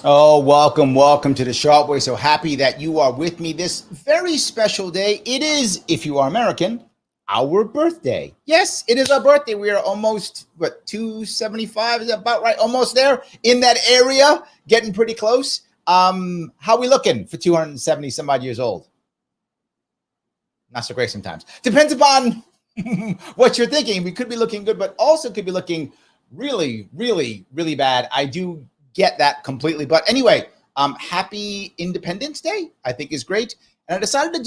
Oh, welcome to the Sharpe Way. So happy that you are with me this very special day. It is, if you are American, our birthday. Yes, it is our birthday. We are almost, 275? Is that about right? Almost there, in that area, getting pretty close. How we looking for 270 some odd years old? Not so great sometimes. Depends upon what you're thinking. We could be looking good, but also could be looking really, really, really bad. I do get that completely. But anyway, happy Independence Day, I think is great. And I decided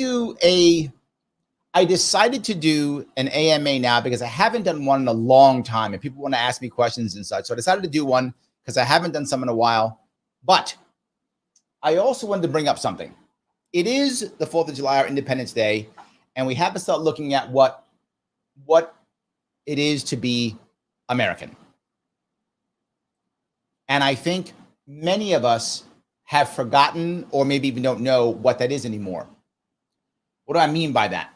to do an AMA now because I haven't done one in a long time and people want to ask me questions and such. So I decided to do one because I haven't done some in a while. But I also wanted to bring up something. It is the 4th of July, or Independence Day, and we have to start looking at what it is to be American. And I think many of us have forgotten or maybe even don't know what that is anymore. What do I mean by that?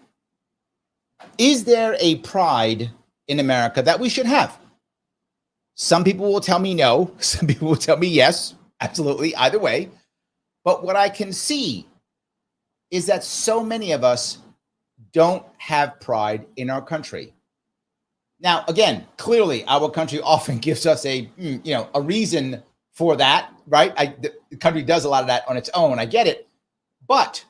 Is there a pride in America that we should have? Some people will tell me no. Some people will tell me yes, absolutely, either way. But what I can see is that so many of us don't have pride in our country. Now, again, clearly, our country often gives us a reason for that, right? The country does a lot of that on its own. I get it. But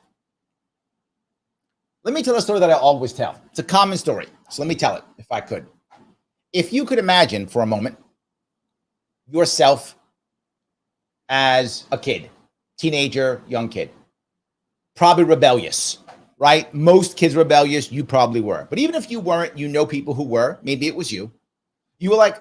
let me tell a story that I always tell. It's a common story. So let me tell it, if I could. If you could imagine for a moment yourself as a kid, teenager, young kid, probably rebellious. Right? Most kids are rebellious. You probably were. But even if you weren't, you know people who were. Maybe it was you. You were like,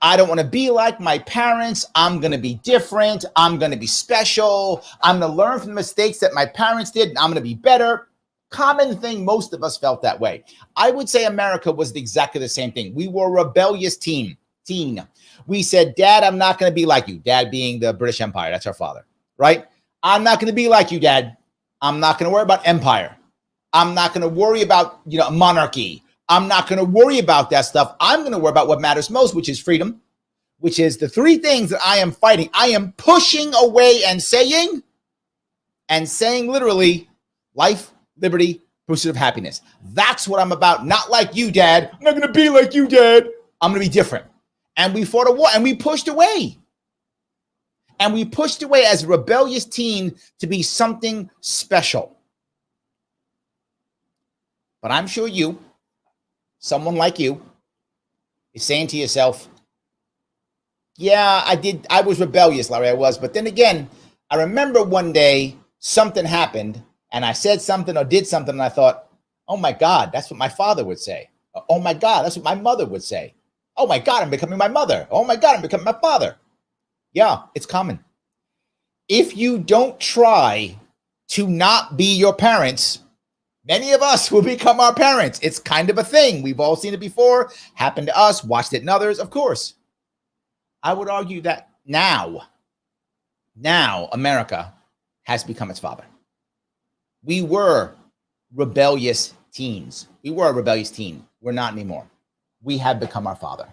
I don't want to be like my parents. I'm going to be different. I'm going to be special. I'm going to learn from the mistakes that my parents did, and I'm going to be better. Common thing. Most of us felt that way. I would say America was exactly the same thing. We were a rebellious teen. We said, Dad, I'm not going to be like you. Dad being the British Empire. That's our father. Right? I'm not going to be like you, Dad. I'm not going to worry about empire. I'm not going to worry about, monarchy. I'm not going to worry about that stuff. I'm going to worry about what matters most, which is freedom, which is the three things that I am fighting. I am pushing away and saying literally life, liberty, pursuit of happiness. That's what I'm about. Not like you, Dad. I'm not going to be like you, Dad. I'm going to be different. And we fought a war and we pushed away. And we pushed away as a rebellious teen to be something special. But I'm sure someone like you, is saying to yourself, yeah, I was rebellious, Larry, I was. But then again, I remember one day something happened and I said something or did something and I thought, oh my God, that's what my father would say. Oh my God, that's what my mother would say. Oh my God, I'm becoming my mother. Oh my God, I'm becoming my father. Yeah, it's common. If you don't try to not be your parents, many of us will become our parents. It's kind of a thing. We've all seen it before, happened to us, watched it in others, of course. I would argue that now America has become its father. We were rebellious teens. We were a rebellious teen. We're not anymore. We have become our father,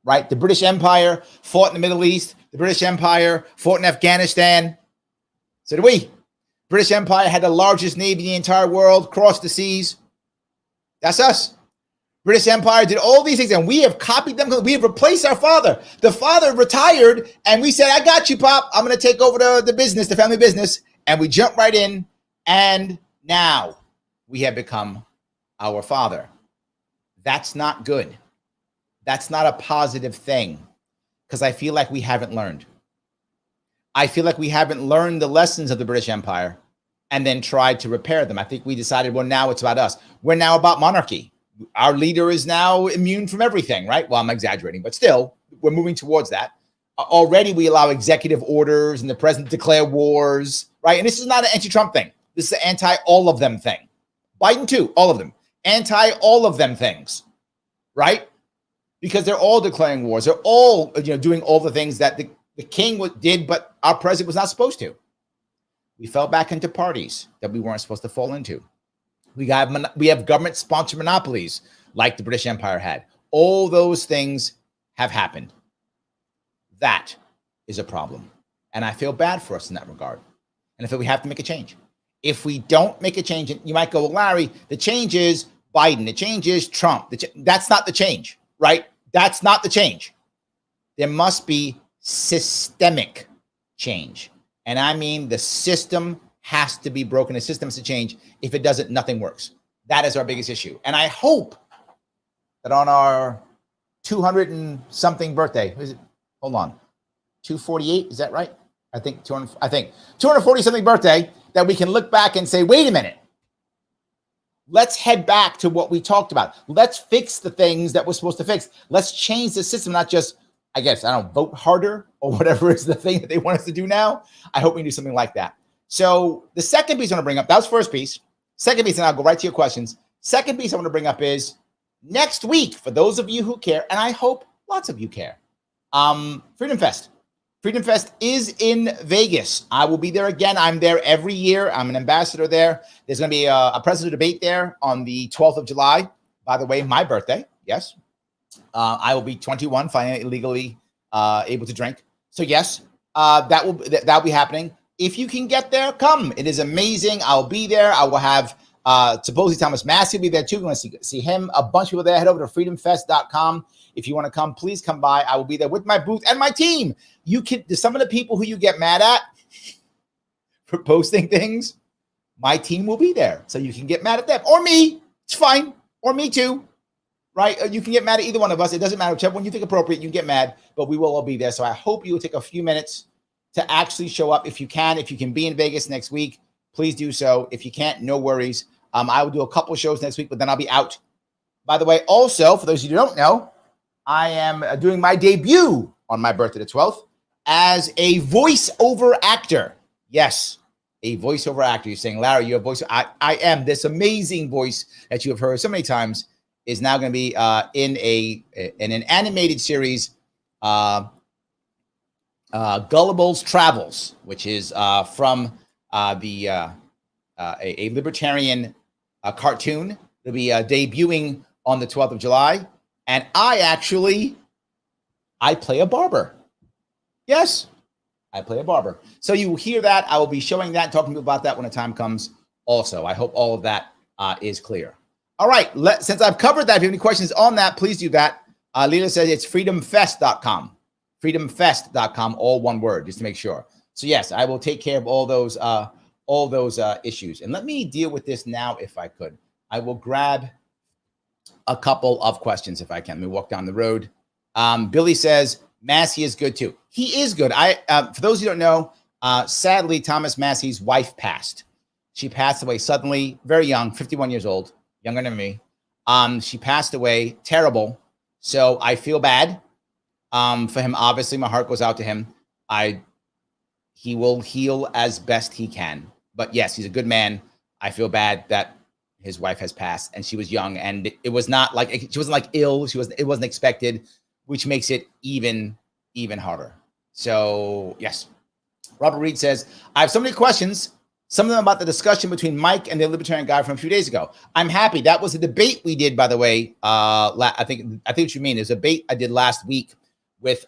right? The British Empire fought in the Middle East. The British Empire fought in Afghanistan. So did we. British Empire had the largest navy in the entire world, crossed the seas. That's us. British Empire did all these things, and we have copied them. We have replaced our father. The father retired, and we said, I got you, Pop. I'm going to take over the business, the family business. And we jumped right in, and now we have become our father. That's not good. That's not a positive thing, because I feel like we haven't learned. I feel like we haven't learned the lessons of the British Empire and then tried to repair them. I think we decided, well, now it's about us. We're now about monarchy. Our leader is now immune from everything, right? Well, I'm exaggerating, but still, we're moving towards that. Already, we allow executive orders and the president declare wars, right? And this is not an anti-Trump thing. This is an anti-all of them thing. Biden, too, all of them. Anti-all of them things. right? Because they're all declaring wars. They're all, doing all the things that the king did, but our president was not supposed to. We fell back into parties that we weren't supposed to fall into. We have government-sponsored monopolies like the British Empire had. All those things have happened. That is a problem. And I feel bad for us in that regard. And I feel we have to make a change. If we don't make a change, and you might go, well, Larry, the change is Biden. The change is Trump. That's not the change, right? That's not the change. There must be systemic change. And I mean, the system has to be broken. The system has to change. If it doesn't, nothing works. That is our biggest issue. And I hope that on our 200 and something birthday, is it? Hold on, 248, is that right? I think 240 something birthday, that we can look back and say, wait a minute, let's head back to what we talked about. Let's fix the things that we're supposed to fix. Let's change the system, not just, vote harder or whatever is the thing that they want us to do now. I hope we do something like that. So the second piece I want to bring up, that was first piece. Second piece, and I'll go right to your questions. Second piece I want to bring up is next week, for those of you who care, and I hope lots of you care, Freedom Fest. Freedom Fest is in Vegas. I will be there again. I'm there every year. I'm an ambassador there. There's going to be a presidential debate there on the 12th of July. By the way, my birthday. Yes. I will be 21, finally legally able to drink. So yes, that'll be happening. If you can get there, come. It is amazing. I'll be there. I will have supposedly Thomas Massey will be there too. You want to see him. A bunch of people there. Head over to freedomfest.com. If you want to come, please come by. I will be there with my booth and my team. Some of the people who you get mad at for posting things, my team will be there. So you can get mad at them or me. It's fine. Or me too. Right? You can get mad at either one of us. It doesn't matter. Whichever one you think appropriate, you can get mad, but we will all be there. So I hope you will take a few minutes to actually show up. If you can be in Vegas next week, please do so. If you can't, no worries. I will do a couple shows next week, but then I'll be out. By the way, also, for those of you who don't know, I am doing my debut on my birthday, the 12th, as a voiceover actor. Yes, a voiceover actor. You're saying, Larry, you're a voice. I am. This amazing voice that you have heard so many times is now going to be in an animated series, Gullible's Travels, which is from a libertarian cartoon. It'll be debuting on the 12th of July. And I play a barber. Yes, I play a barber. So you will hear that. I will be showing that, talking to you about that when the time comes also. I hope all of that is clear. All right. Since I've covered that, if you have any questions on that, please do that. Lila says it's freedomfest.com. Freedomfest.com, all one word, just to make sure. So yes, I will take care of all those issues. And let me deal with this now if I could. I will grab a couple of questions if I can. Let me walk down the road. Billy says, Massey is good too. He is good. For those who don't know, sadly, Thomas Massey's wife passed. She passed away suddenly, very young, 51 years old, younger than me. She passed away, terrible. So I feel bad for him. Obviously, my heart goes out to him. He will heal as best he can. But yes, he's a good man. I feel bad that his wife has passed, and she was young, and it was not like she wasn't like ill. It wasn't expected, which makes it even harder. So yes, Robert Reed says, I have so many questions. Some of them about the discussion between Mike and the libertarian guy from a few days ago. I'm happy. That was a debate we did, by the way. I think what you mean is a debate I did last week with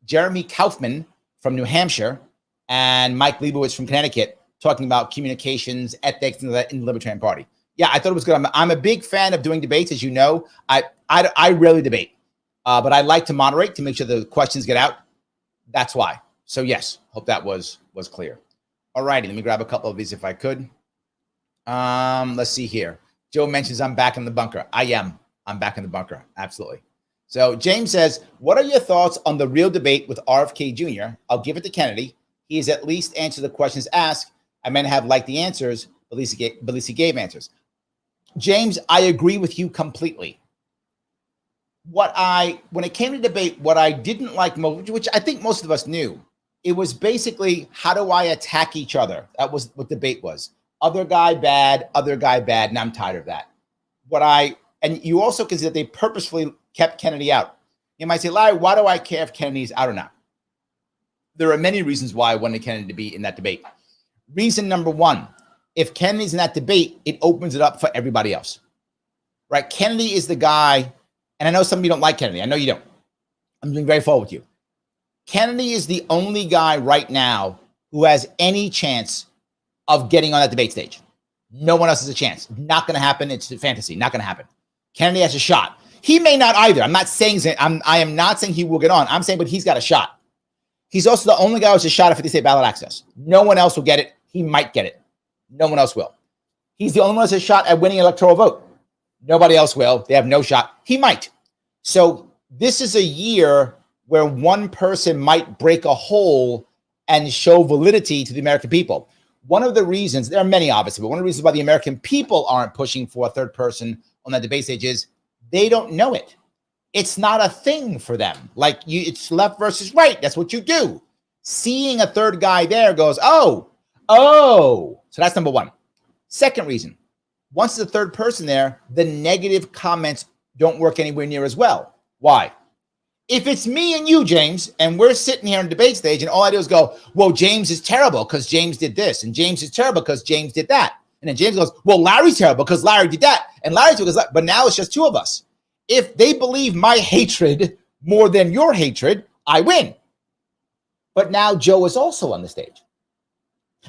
Jeremy Kaufman from New Hampshire and Mike Leibowitz from Connecticut, talking about communications, ethics, and that in the Libertarian Party. Yeah, I thought it was good. I'm a big fan of doing debates, as you know. I rarely debate, but I like to moderate to make sure the questions get out. That's why. So yes, hope that was clear. All righty, let me grab a couple of these if I could. Let's see here. Joe mentions I'm back in the bunker. I am. I'm back in the bunker. Absolutely. So James says, what are your thoughts on the real debate with RFK Jr.? I'll give it to Kennedy. He has at least answered the questions asked. I may not have liked the answers, but at least he gave answers. James, I agree with you completely. When it came to debate, what I didn't like most, which I think most of us knew, it was basically, how do I attack each other? That was what debate was. Other guy bad, and I'm tired of that. And you also can see that they purposefully kept Kennedy out. You might say, Larry, why do I care if Kennedy's out or not? There are many reasons why I wanted Kennedy to be in that debate. Reason number one, if Kennedy's in that debate, it opens it up for everybody else, right? Kennedy is the guy, and I know some of you don't like Kennedy. I know you don't. I'm being very forward with you. Kennedy is the only guy right now who has any chance of getting on that debate stage. No one else has a chance. Not going to happen. It's a fantasy. Not going to happen. Kennedy has a shot. He may not either. I'm not saying I am not saying he will get on. I'm saying, but he's got a shot. He's also the only guy who has a shot at 50 state ballot access. No one else will get it. He might get it. No one else will. He's the only one who has a shot at winning an electoral vote. Nobody else will. They have no shot. He might. So this is a year where one person might break a hole and show validity to the American people. One of the reasons, there are many obviously, but one of the reasons why the American people aren't pushing for a third person on that debate stage is they don't know it. It's not a thing for them. Like it's left versus right. That's what you do. Seeing a third guy there goes, oh. So that's number one. Second reason, once there's a third person there, the negative comments don't work anywhere near as well. Why? If it's me and you, James, and we're sitting here on the debate stage and all I do is go, well, James is terrible because James did this, and James is terrible because James did that. And then James goes, well, Larry's terrible because Larry did that, and Larry's terrible because, but now it's just two of us. If they believe my hatred more than your hatred, I win. But now Joe is also on the stage.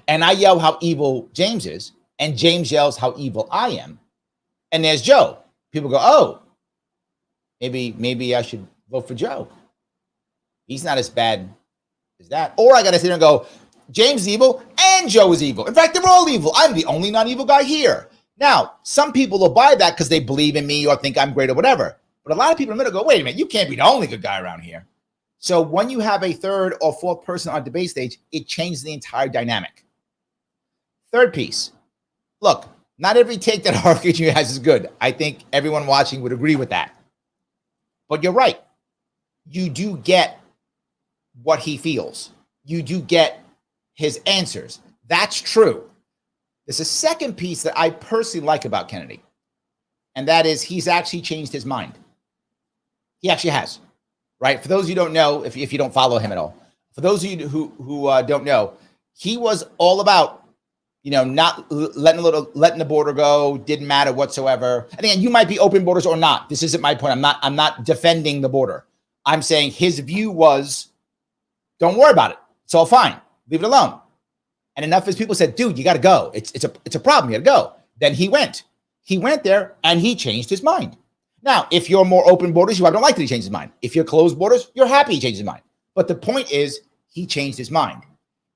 And I yell how evil James is, and James yells how evil I am. And there's Joe. People go, oh, maybe I should vote for Joe. He's not as bad as that. Or I got to sit there and go, James is evil and Joe is evil. In fact, they're all evil. I'm the only non-evil guy here. Now, some people will buy that because they believe in me or think I'm great or whatever. But a lot of people in the middle go, wait a minute, you can't be the only good guy around here. So when you have a third or fourth person on debate stage, it changes the entire dynamic. Third piece. Look, not every take that RFK has is good. I think everyone watching would agree with that. But you're right. You do get what he feels. You do get his answers. That's true. There's a second piece that I personally like about Kennedy, and that is he's actually changed his mind. He actually has, right? For those of you who don't know, if you don't follow him at all, for those of you who don't know, he was all about, not letting the border go, didn't matter whatsoever. And again, you might be open borders or not. This isn't my point. I'm not defending the border. I'm saying his view was, don't worry about it. It's all fine. Leave it alone. And enough of his people said, dude, you got to go. It's a problem. You got to go. Then he went. He went there and he changed his mind. Now, if you're more open borders, you don't like that he changed his mind. If you're closed borders, you're happy he changed his mind. But the point is, he changed his mind.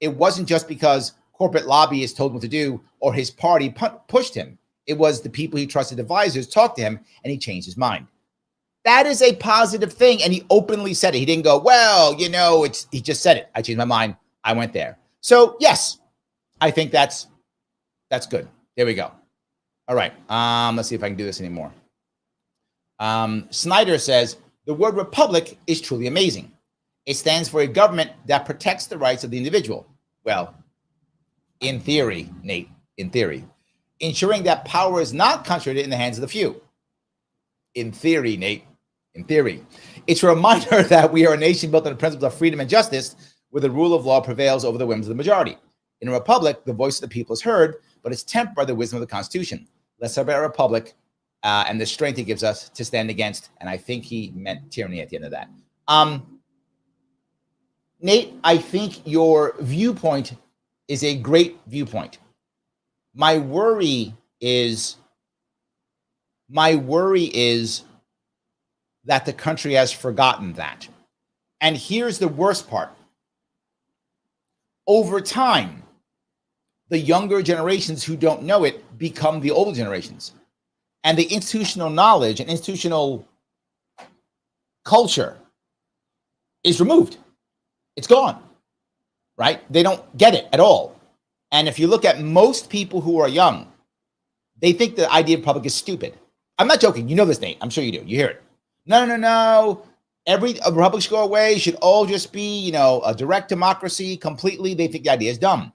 It wasn't just because corporate lobbyists told him what to do or his party pushed him. It was the people he trusted advisors talked to him and he changed his mind. That is a positive thing. And he openly said it. He didn't go, well, he just said it. I changed my mind. I went there. So yes, I think that's good. There we go. All right. Let's see if I can do this anymore. Snyder says, the word republic is truly amazing. It stands for a government that protects the rights of the individual. Well, in theory, Nate, in theory, ensuring that power is not concentrated in the hands of the few. In theory, Nate, in theory. It's a reminder that we are a nation built on the principles of freedom and justice, where the rule of law prevails over the whims of the majority. In a republic, the voice of the people is heard, but it's tempered by the wisdom of the Constitution. Let's celebrate our republic and the strength it gives us to stand against. And I think he meant tyranny at the end of that. Nate, I think your viewpoint is a great viewpoint. My worry is that the country has forgotten that. And here's the worst part. Over time, the younger generations who don't know it become the older generations. And the institutional knowledge and institutional culture is removed. It's gone, right? They don't get it at all. And if you look at most people who are young, they think the idea of republic is stupid. I'm not joking. You know this, Nate. I'm sure you do. You hear it. No. Every republic should go away. Should all just be, a direct democracy completely. They think the idea is dumb.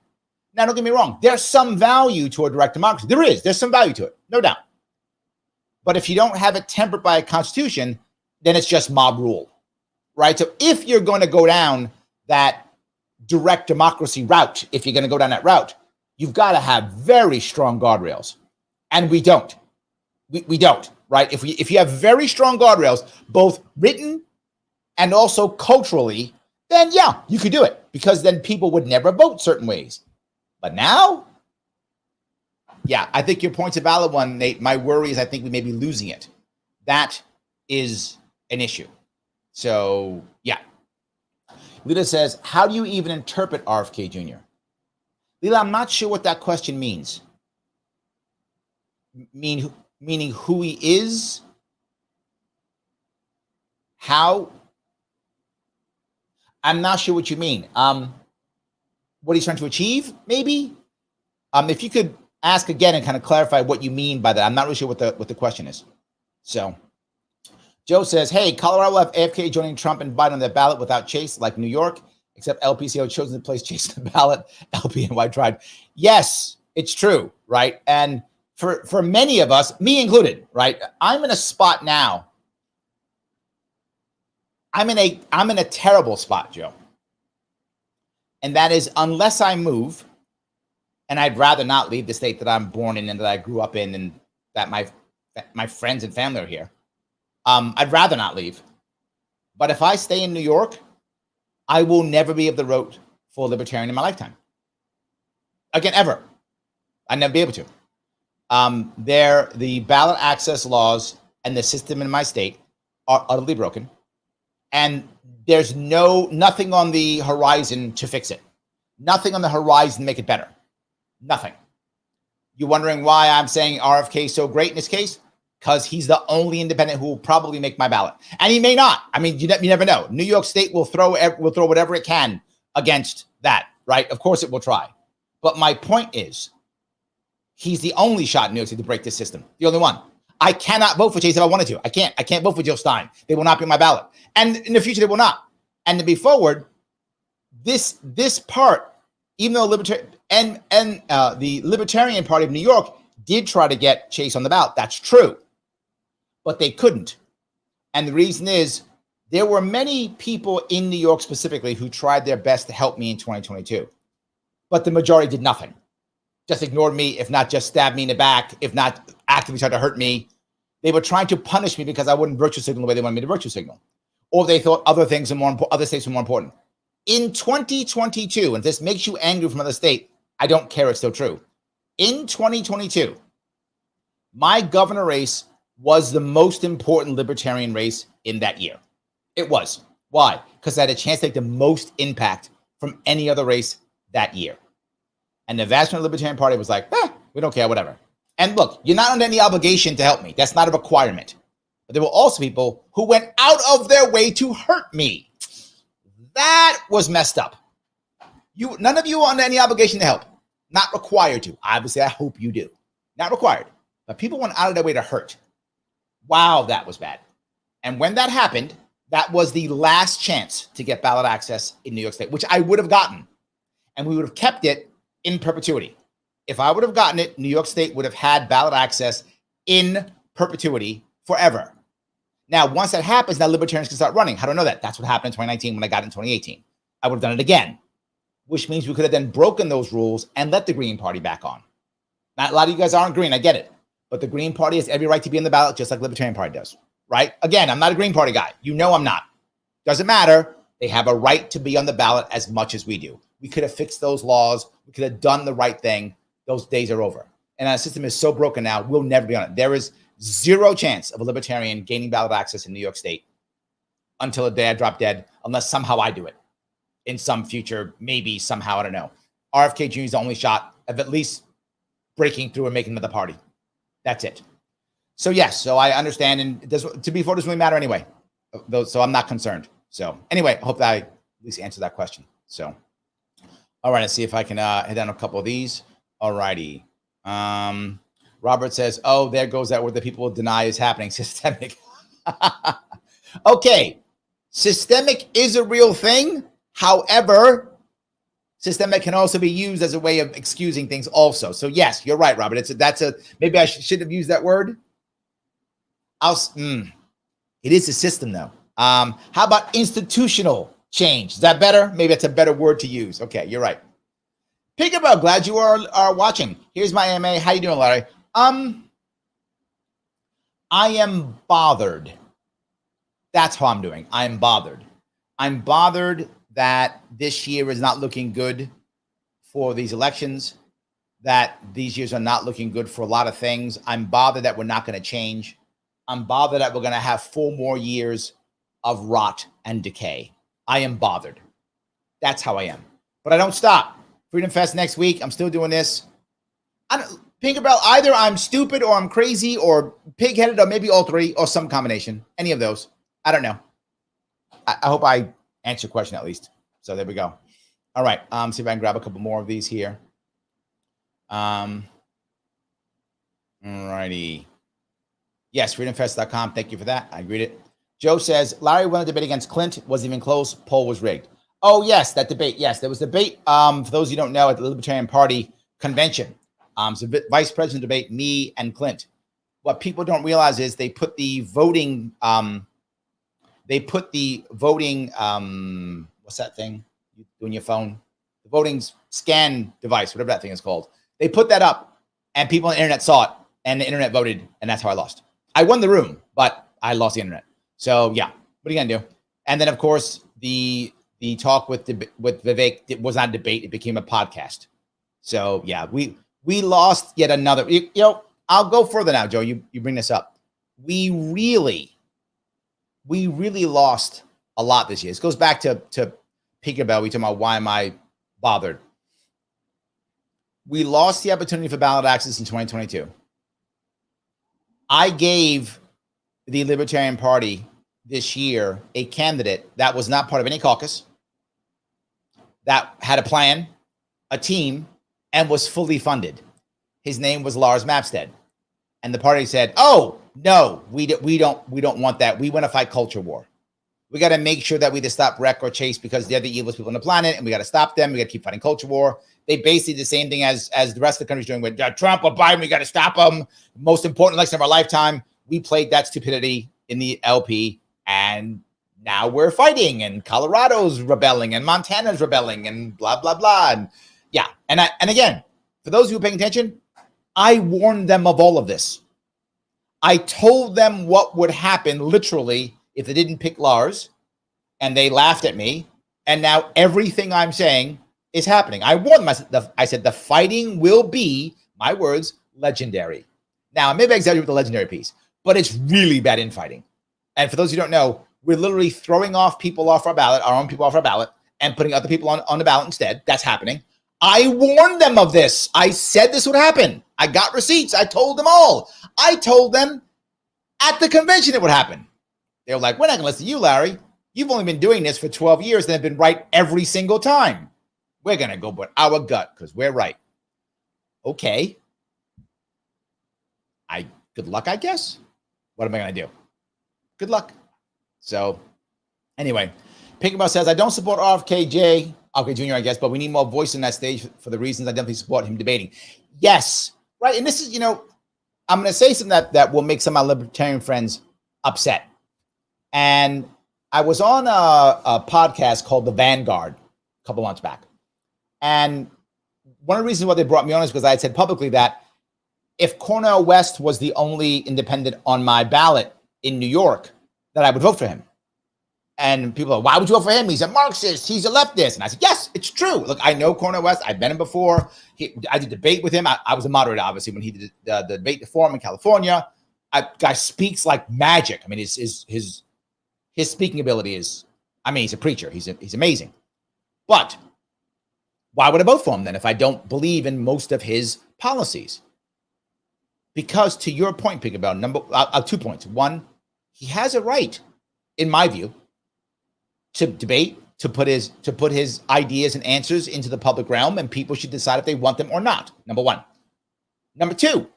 Now, don't get me wrong. There's some value to a direct democracy. There's some value to it. No doubt. But if you don't have it tempered by a constitution, then it's just mob rule, right? So if you're going to go down that direct democracy route, if you're going to go down that route, you've got to have very strong guardrails. And we don't. We don't, right? If you have very strong guardrails, both written and also culturally, then yeah, you could do it, because then people would never vote certain ways. But now, yeah, I think your point's a valid one, Nate. My worry is I think we may be losing it. That is an issue. So, yeah. Lita says, how do you even interpret RFK Jr.? Lila, I'm not sure what that question means. Meaning who he is? How? I'm not sure what you mean. What he's trying to achieve, maybe? If you could ask again and kind of clarify what you mean by that. I'm not really sure what the question is. So, Joe says, hey, Colorado will have AFK joining Trump and Biden on the ballot without Chase, like New York, except LPCO chosen to place Chase on the ballot. LPNY tried. Yes, it's true, right? And for many of us, me included, right? I'm in a spot now. I'm in a terrible spot, Joe. And that is, unless I move, and I'd rather not leave the state that I'm born in and that I grew up in and that my friends and family are here. I'd rather not leave. But if I stay in New York, I will never be able to vote for Libertarian in my lifetime. Again, ever. I'd never be able to. The ballot access laws and the system in my state are utterly broken. And there's nothing on the horizon to fix it. Nothing on the horizon to make it better. Nothing. You're wondering why I'm saying RFK is so great in this case? Because he's the only independent who will probably make my ballot. And he may not. I mean, you never know. New York State will throw whatever it can against that, right? Of course it will try. But my point is, he's the only shot in New York State to break this system. The only one. I cannot vote for Chase if I wanted to. I can't vote for Jill Stein. They will not be on my ballot. And in the future, they will not. And to be forward, this part, even though the Libertarian Party of New York did try to get Chase on the ballot. That's true. But they couldn't. And the reason is, there were many people in New York specifically who tried their best to help me in 2022. But the majority did nothing. Just ignored me, if not just stabbed me in the back, if not actively tried to hurt me. They were trying to punish me because I wouldn't virtue signal the way they wanted me to virtue signal. Or they thought other things are more important, other states were more important. In 2022, and this makes you angry from another state, I don't care, it's still true. In 2022, my governor race was the most important libertarian race in that year. It was. Why? Because I had a chance to take the most impact from any other race that year. And the vast majority of the Libertarian Party was like, we don't care, whatever. And look, you're not under any obligation to help me. That's not a requirement. But there were also people who went out of their way to hurt me. That was messed up. None of you are under any obligation to help. Not required to. Obviously, I hope you do. Not required. But people went out of their way to hurt. Wow, that was bad. And when that happened, that was the last chance to get ballot access in New York State, which I would have gotten. And we would have kept it in perpetuity. If I would have gotten it, New York State would have had ballot access in perpetuity forever. Now, once that happens, now libertarians can start running. How do I know that? That's what happened in 2019 when I got it in 2018. I would have done it again, which means we could have then broken those rules and let the Green Party back on. Now, a lot of you guys aren't green, I get it. But the Green Party has every right to be on the ballot, just like the Libertarian Party does, right? Again, I'm not a Green Party guy. You know I'm not. Doesn't matter. They have a right to be on the ballot as much as we do. We could have fixed those laws. We could have done the right thing. Those days are over. And our system is so broken now, we'll never be on it. There is zero chance of a libertarian gaining ballot access in New York State until the day I drop dead, unless somehow I do it in some future, maybe somehow, I don't know. RFK Jr. is the only shot of at least breaking through and making another party. That's it. So yes, so I understand, and to be fair, it doesn't really matter anyway. So I'm not concerned. So anyway, I hope that I at least answered that question. So, all right, let's see if I can hit down a couple of these. All righty. Robert says, oh, there goes that word that people deny is happening. Systemic. Okay. Systemic is a real thing. However, systemic can also be used as a way of excusing things also. So yes, you're right, Robert. Maybe I should have used that word. It is a system, though. How about institutional change? Is that better? Maybe that's a better word to use. Okay, you're right. Peekaboo, glad you are watching. Here's my AMA. How you doing, Larry? I am bothered. That's how I'm doing. I'm bothered. I'm bothered that this year is not looking good for these elections, that these years are not looking good for a lot of things. I'm bothered that we're not going to change. I'm bothered that we're going to have 4 more years of rot and decay. I am bothered. That's how I am. But I don't stop. Freedom Fest next week. I'm still doing this. Tinkerbell, either I'm stupid or I'm crazy or pig-headed or maybe all three or some combination. Any of those. I don't know. I hope I answer your question at least. So there we go. All right. See if I can grab a couple more of these here. All righty. Yes, freedomfest.com. Thank you for that. I agreed it. Joe says, Larry won a debate against Clint. Wasn't even close. Poll was rigged. Oh, yes, that debate. Yes, there was a debate. For those who don't know, at the Libertarian Party convention. So vice president debate, me and Clint. What people don't realize is they put the voting, what's that thing you do on your phone? The voting scan device, whatever that thing is called. They put that up and people on the internet saw it and the internet voted. And that's how I lost. I won the room, but I lost the internet. So yeah, what are you gonna do? And then of course the talk with Vivek, it was not a debate. It became a podcast. So yeah, we lost yet another, you know, I'll go further now, Joe, you bring this up. We really lost a lot this year. This goes back to Peekaboo. We talk about why am I bothered? We lost the opportunity for ballot access in 2022. I gave the Libertarian Party this year a candidate that was not part of any caucus, that had a plan, a team, and was fully funded. His name was Lars Mapstead. And the party said, oh, no, we don't want that. We want to fight culture war. We got to make sure that we just stop Wreck or Chase because they're the evilest people on the planet, and we got to stop them. We got to keep fighting culture war. They basically did the same thing as the rest of the country's doing with Trump or Biden. We got to stop them. Most important election of our lifetime. We played that stupidity in the LP, and now we're fighting, and Colorado's rebelling, and Montana's rebelling, and blah, blah, blah. And yeah, and again, for those who are paying attention, I warned them of all of this. I told them what would happen literally if they didn't pick Lars, and they laughed at me. And now everything I'm saying is happening. I warned them. I said the fighting will be, my words, legendary. Now, maybe I exaggerate with the legendary piece, but it's really bad infighting. And for those who don't know, we're literally throwing off people off our ballot, our own people off our ballot, and putting other people on the ballot instead. That's happening. I warned them of this. I said this would happen. I got receipts. I told them all. I told them at the convention it would happen. They were like, we're not going to listen to you, Larry. You've only been doing this for 12 years and have been right every single time. We're going to go with our gut because we're right. Okay. Good luck, I guess. What am I going to do? Good luck. So anyway, Pinkaboo says, I don't support RFK Jr., I guess, but we need more voice in that stage for the reasons I definitely support him debating. Yes. Right. And this is, I'm going to say something that will make some of my libertarian friends upset. And I was on a podcast called The Vanguard a couple months back. And one of the reasons why they brought me on is because I had said publicly that if Cornel West was the only independent on my ballot in New York, that I would vote for him. And people are, why would you vote for him? He's a Marxist. He's a leftist. And I said, yes, it's true. Look, I know Cornel West. I've met him before. I did debate with him. I was a moderator, obviously, when he did the debate forum in California. Guy speaks like magic. I mean, his speaking ability is, he's a preacher. He's amazing. But why would I vote for him then if I don't believe in most of his policies? Because to your point, Peekaboo, 2 points. One, he has a right, in my view, to debate, to put his ideas and answers into the public realm, and people should decide if they want them or not. Number one. Number two,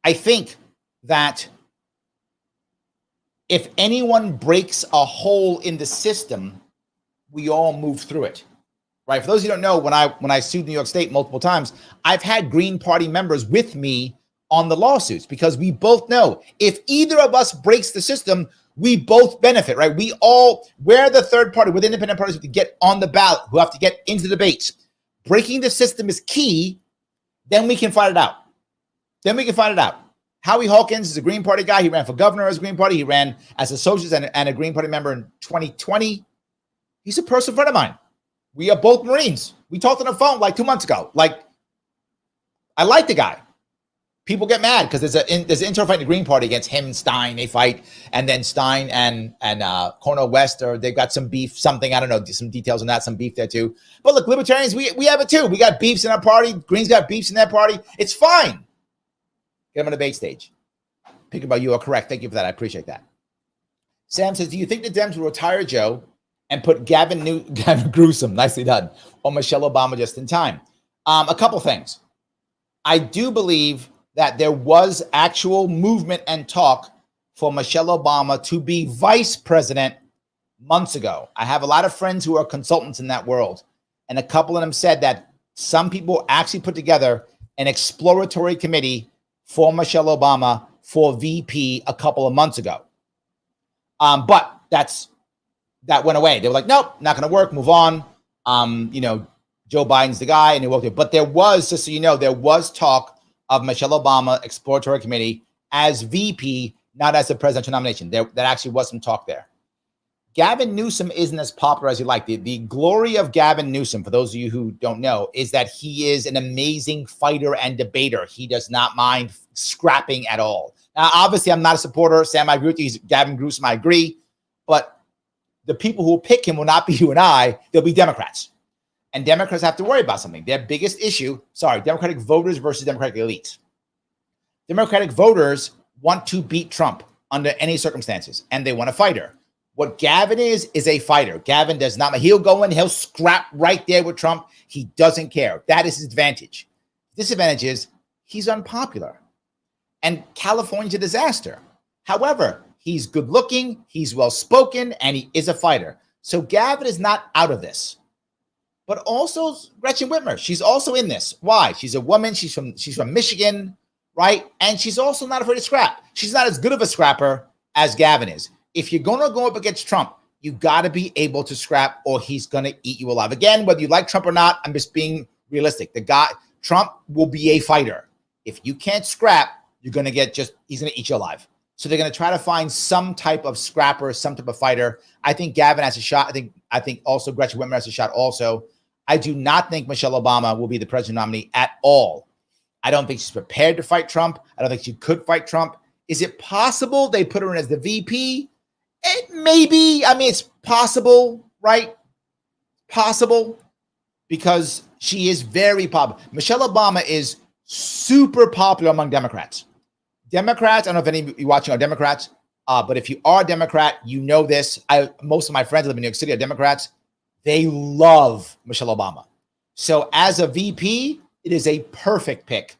I think that if anyone breaks a hole in the system, we all move through it. Right. For those who don't know, when I sued New York State multiple times, I've had Green Party members with me on the lawsuits, because we both know if either of us breaks the system, we both benefit, right? We're the third party with independent parties who have to get on the ballot, who have to get into debates. Breaking the system is key. Then we can fight it out. Howie Hawkins is a Green Party guy. He ran for governor as a Green Party. He ran as a socialist and a Green Party member in 2020. He's a personal friend of mine. We are both Marines. We talked on the phone like 2 months ago. Like, I like the guy. People get mad because there's an internal fight in the Green Party against him and Stein. They fight, and then Stein and Cornel West, or they've got some beef, something, I don't know, some details on that, some beef there too. But look, libertarians, we have it too. We got beefs in our party. Greens got beefs in their party. It's fine. Get them on the debate stage. Pick about you are correct. Thank you for that. I appreciate that. Sam says, do you think the Dems will retire Joe and put Gavin Newsom, nicely done, or Michelle Obama just in time? A couple things. I do believe that there was actual movement and talk for Michelle Obama to be vice president months ago. I have a lot of friends who are consultants in that world, and a couple of them said that some people actually put together an exploratory committee for Michelle Obama for VP a couple of months ago. But that went away. They were like, nope, not going to work, move on. Joe Biden's the guy, and he walked it. But there was, just so you know, there was talk of Michelle Obama exploratory committee as VP, not as a presidential nomination. There actually was some talk there. Gavin Newsom isn't as popular as you like. The glory of Gavin Newsom, for those of you who don't know, is that he is an amazing fighter and debater. He does not mind scrapping at all. Now, obviously, I'm not a supporter. Sam, I agree with you. He's Gavin Newsom, I agree. But the people who will pick him will not be you and I. They'll be Democrats. And Democrats have to worry about something. Their biggest issue, Democratic voters versus Democratic elites. Democratic voters want to beat Trump under any circumstances, and they want a fighter. What Gavin is a fighter. Gavin does not, he'll go in, he'll scrap right there with Trump. He doesn't care. That is his advantage. Disadvantage is he's unpopular. And California's a disaster. However, he's good looking, he's well-spoken, and he is a fighter. So Gavin is not out of this. But also Gretchen Whitmer, she's also in this. Why? She's a woman. She's from Michigan, right? And she's also not afraid to scrap. She's not as good of a scrapper as Gavin is. If you're going to go up against Trump, you got to be able to scrap, or he's going to eat you alive. Again, whether you like Trump or not, I'm just being realistic. Trump will be a fighter. If you can't scrap, you're going to he's going to eat you alive. So they're going to try to find some type of scrapper, some type of fighter. I think Gavin has a shot. I think also Gretchen Whitmer has a shot also. I do not think Michelle Obama will be the president nominee at all. I don't think she's prepared to fight Trump. I don't think she could fight Trump. Is it possible they put her in as the VP? It may be. I mean, it's possible, right? Possible, because she is very popular. Michelle Obama is super popular among Democrats. I don't know if any of you watching are Democrats, but if you are a Democrat, you know this. Most of my friends who live in New York City are Democrats. They love Michelle Obama. So as a VP, it is a perfect pick,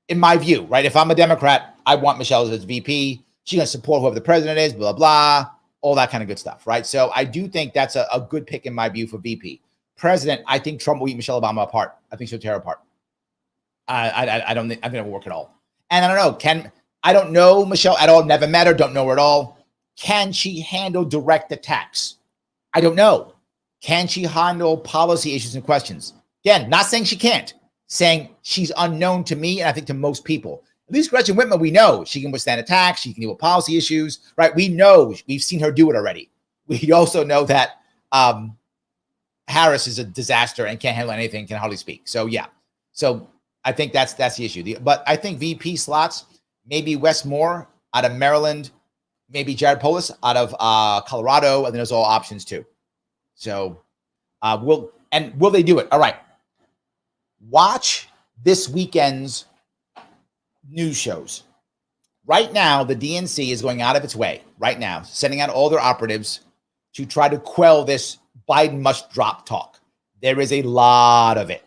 in my view, right? If I'm a Democrat, I want Michelle as VP. She's going to support whoever the president is, blah, blah, all that kind of good stuff, right? So I do think that's a good pick, in my view, for VP. President, I think Trump will eat Michelle Obama apart. I think she'll tear her apart. I don't think it will work at all. And I don't know, I don't know Michelle at all, never met her, don't know her at all. Can she handle direct attacks? I don't know. Can she handle policy issues and questions? Again, not saying she can't, saying she's unknown to me and I think to most people. At least Gretchen Whitmer, we know she can withstand attacks. She can deal with policy issues, right? We know, we've seen her do it already. We also know that Harris is a disaster and can't handle anything, can hardly speak. So yeah, so I think that's the issue. But I think VP slots, maybe Wes Moore out of Maryland, maybe Jared Polis out of Colorado, and then there's all options too. So will they do it? All right. Watch this weekend's news shows. Right now, the DNC is going out of its way, right now, sending out all their operatives to try to quell this Biden must drop talk. There is a lot of it.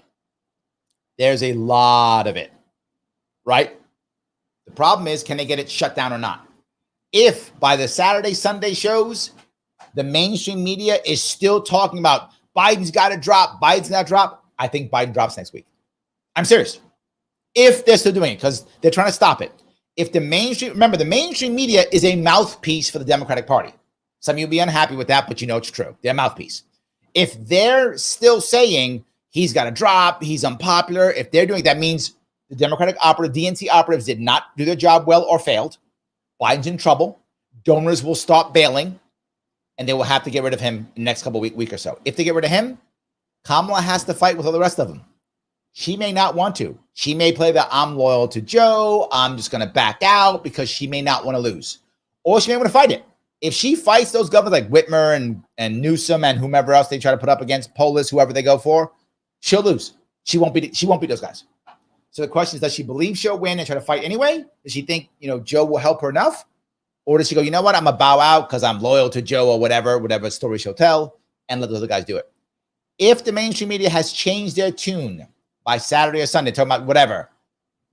There's a lot of it, right? The problem is, can they get it shut down or not? If by the Saturday, Sunday shows, the mainstream media is still talking about Biden's got to drop, I think Biden drops next week. I'm serious. if they're still doing it, because they're trying to stop it. If the mainstream, remember, the mainstream media is a mouthpiece for the Democratic Party. Some of you will be unhappy with that, but you know it's true. They're a mouthpiece. If they're still saying he's got to drop, he's unpopular, if they're doing that, means the Democratic DNC operatives did not do their job well or failed. Biden's in trouble. Donors will stop bailing, and they will have to get rid of him in the next couple week or so. If they get rid of him, Kamala has to fight with all the rest of them. She may not want to. She may play the I'm loyal to Joe, I'm just going to back out, because she may not want to lose. Or she may want to fight it. If she fights those governors like Whitmer and Newsom and whomever else they try to put up against, Polis, whoever they go for, she'll lose. She won't beat those guys. So the question is, does she believe she'll win and try to fight anyway? Does she think, Joe will help her enough? Or does she go, you know what, I'm going to bow out because I'm loyal to Joe or whatever story she'll tell, and let the other guys do it? If the mainstream media has changed their tune by Saturday or Sunday, talking about whatever,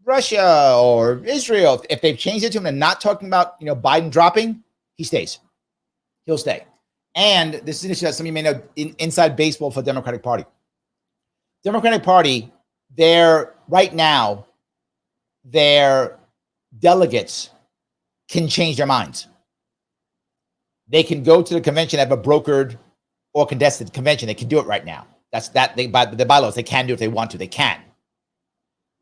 Russia or Israel, if they've changed their tune and not talking about, Biden dropping, he stays. He'll stay. And this is an issue that some of you may know inside baseball for the Democratic Party. Democratic Party, right now, their delegates can change their minds. They can go to the convention, have a brokered or contested convention. They can do it right now. By the bylaws, they can do it if they want to. They can.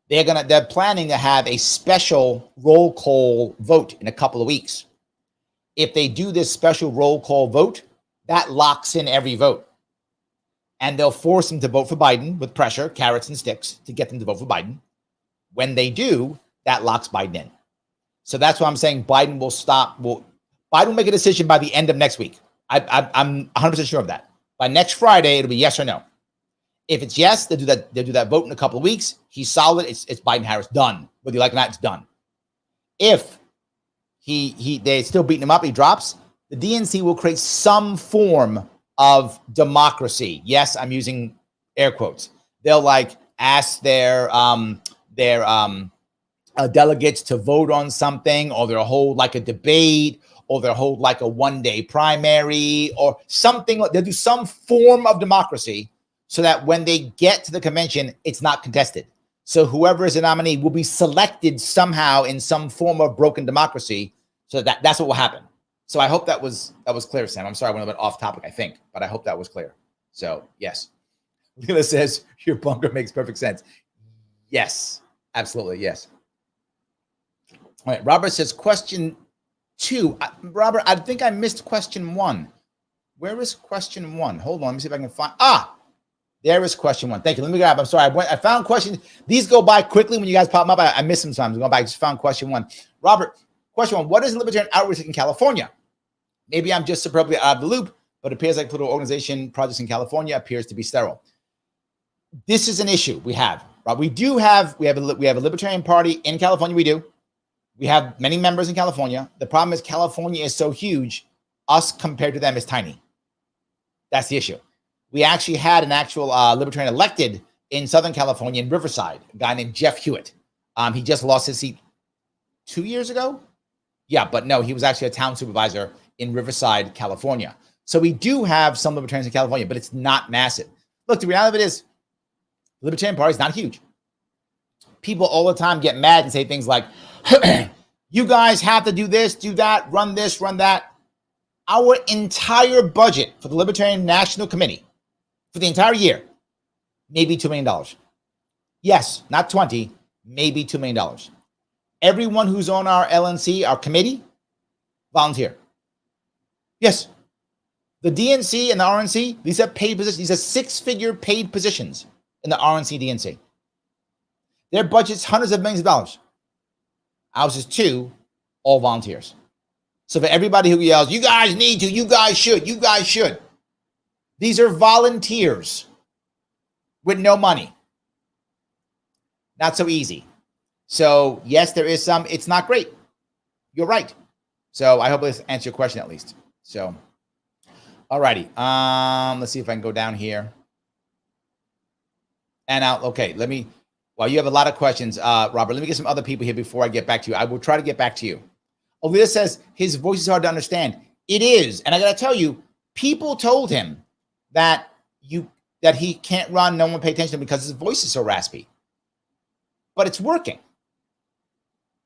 They're planning to have a special roll call vote in a couple of weeks. If they do this special roll call vote, that locks in every vote. And they'll force them to vote for Biden with pressure, carrots and sticks, to get them to vote for Biden. When they do, that locks Biden in. So that's why I'm saying Biden will stop. Biden will make a decision by the end of next week. I'm 100% sure of that. By next Friday, it'll be yes or no. If it's yes, they'll do that vote in a couple of weeks. He's solid. It's Biden-Harris, done. Whether you like it or not, it's done. If they're still beating him up, he drops, the DNC will create some form of democracy. Yes, I'm using air quotes. They'll ask their delegates to vote on something, or they'll hold a debate, or they'll hold a one-day primary or something. They'll do some form of democracy so that when they get to the convention, it's not contested. So whoever is a nominee will be selected somehow in some form of broken democracy. So that's what will happen. So I hope that was clear, Sam. I'm sorry I went a bit off topic, I think, but I hope that was clear. So yes. Leela says your bunker makes perfect sense. Yes, absolutely. Yes. All right. Robert says question 2. Robert, I think I missed question 1. Where is question 1? Hold on. Let me see if I can find. There is question 1. Thank you. Let me grab. I'm sorry. I found questions. These go by quickly when you guys pop them up. I miss them sometimes. I'm going back. I just found question 1. Robert, question 1. What is libertarian outreach in California? Maybe I'm just superbly out of the loop, but it appears like political organization projects in California appears to be sterile. This is an issue we have. Right? We have a libertarian party in California. We do. We have many members in California. The problem is California is so huge. Us compared to them is tiny. That's the issue. We actually had an actual libertarian elected in Southern California in Riverside, a guy named Jeff Hewitt. He just lost his seat 2 years ago. Yeah, but no, he was actually a town supervisor in Riverside, California. So we do have some libertarians in California, but it's not massive. Look, the reality of it is the Libertarian Party is not huge. People all the time get mad and say things like, you guys have to do this, do that, run this, run that. Our entire budget for the Libertarian National Committee for the entire year, maybe $2 million. Yes, not 20, maybe $2 million. Everyone who's on our LNC, our committee, volunteer. Yes. The DNC and the RNC, these are paid positions. These are 6-figure paid positions in the RNC, DNC. Their budget's hundreds of millions of dollars. Ours is 2, all volunteers. So for everybody who yells, you guys need to, you guys should. These are volunteers with no money. Not so easy. So yes, there is some, it's not great. You're right. So I hope this answers your question at least. So, all righty. Let's see if I can go down here. And out. Okay, well, you have a lot of questions, Robert. Let me get some other people here before I get back to you. I will try to get back to you. Olivia says his voice is hard to understand. It is. And I got to tell you, people told him that he can't run, no one pay attention to him because his voice is so raspy. but it's working.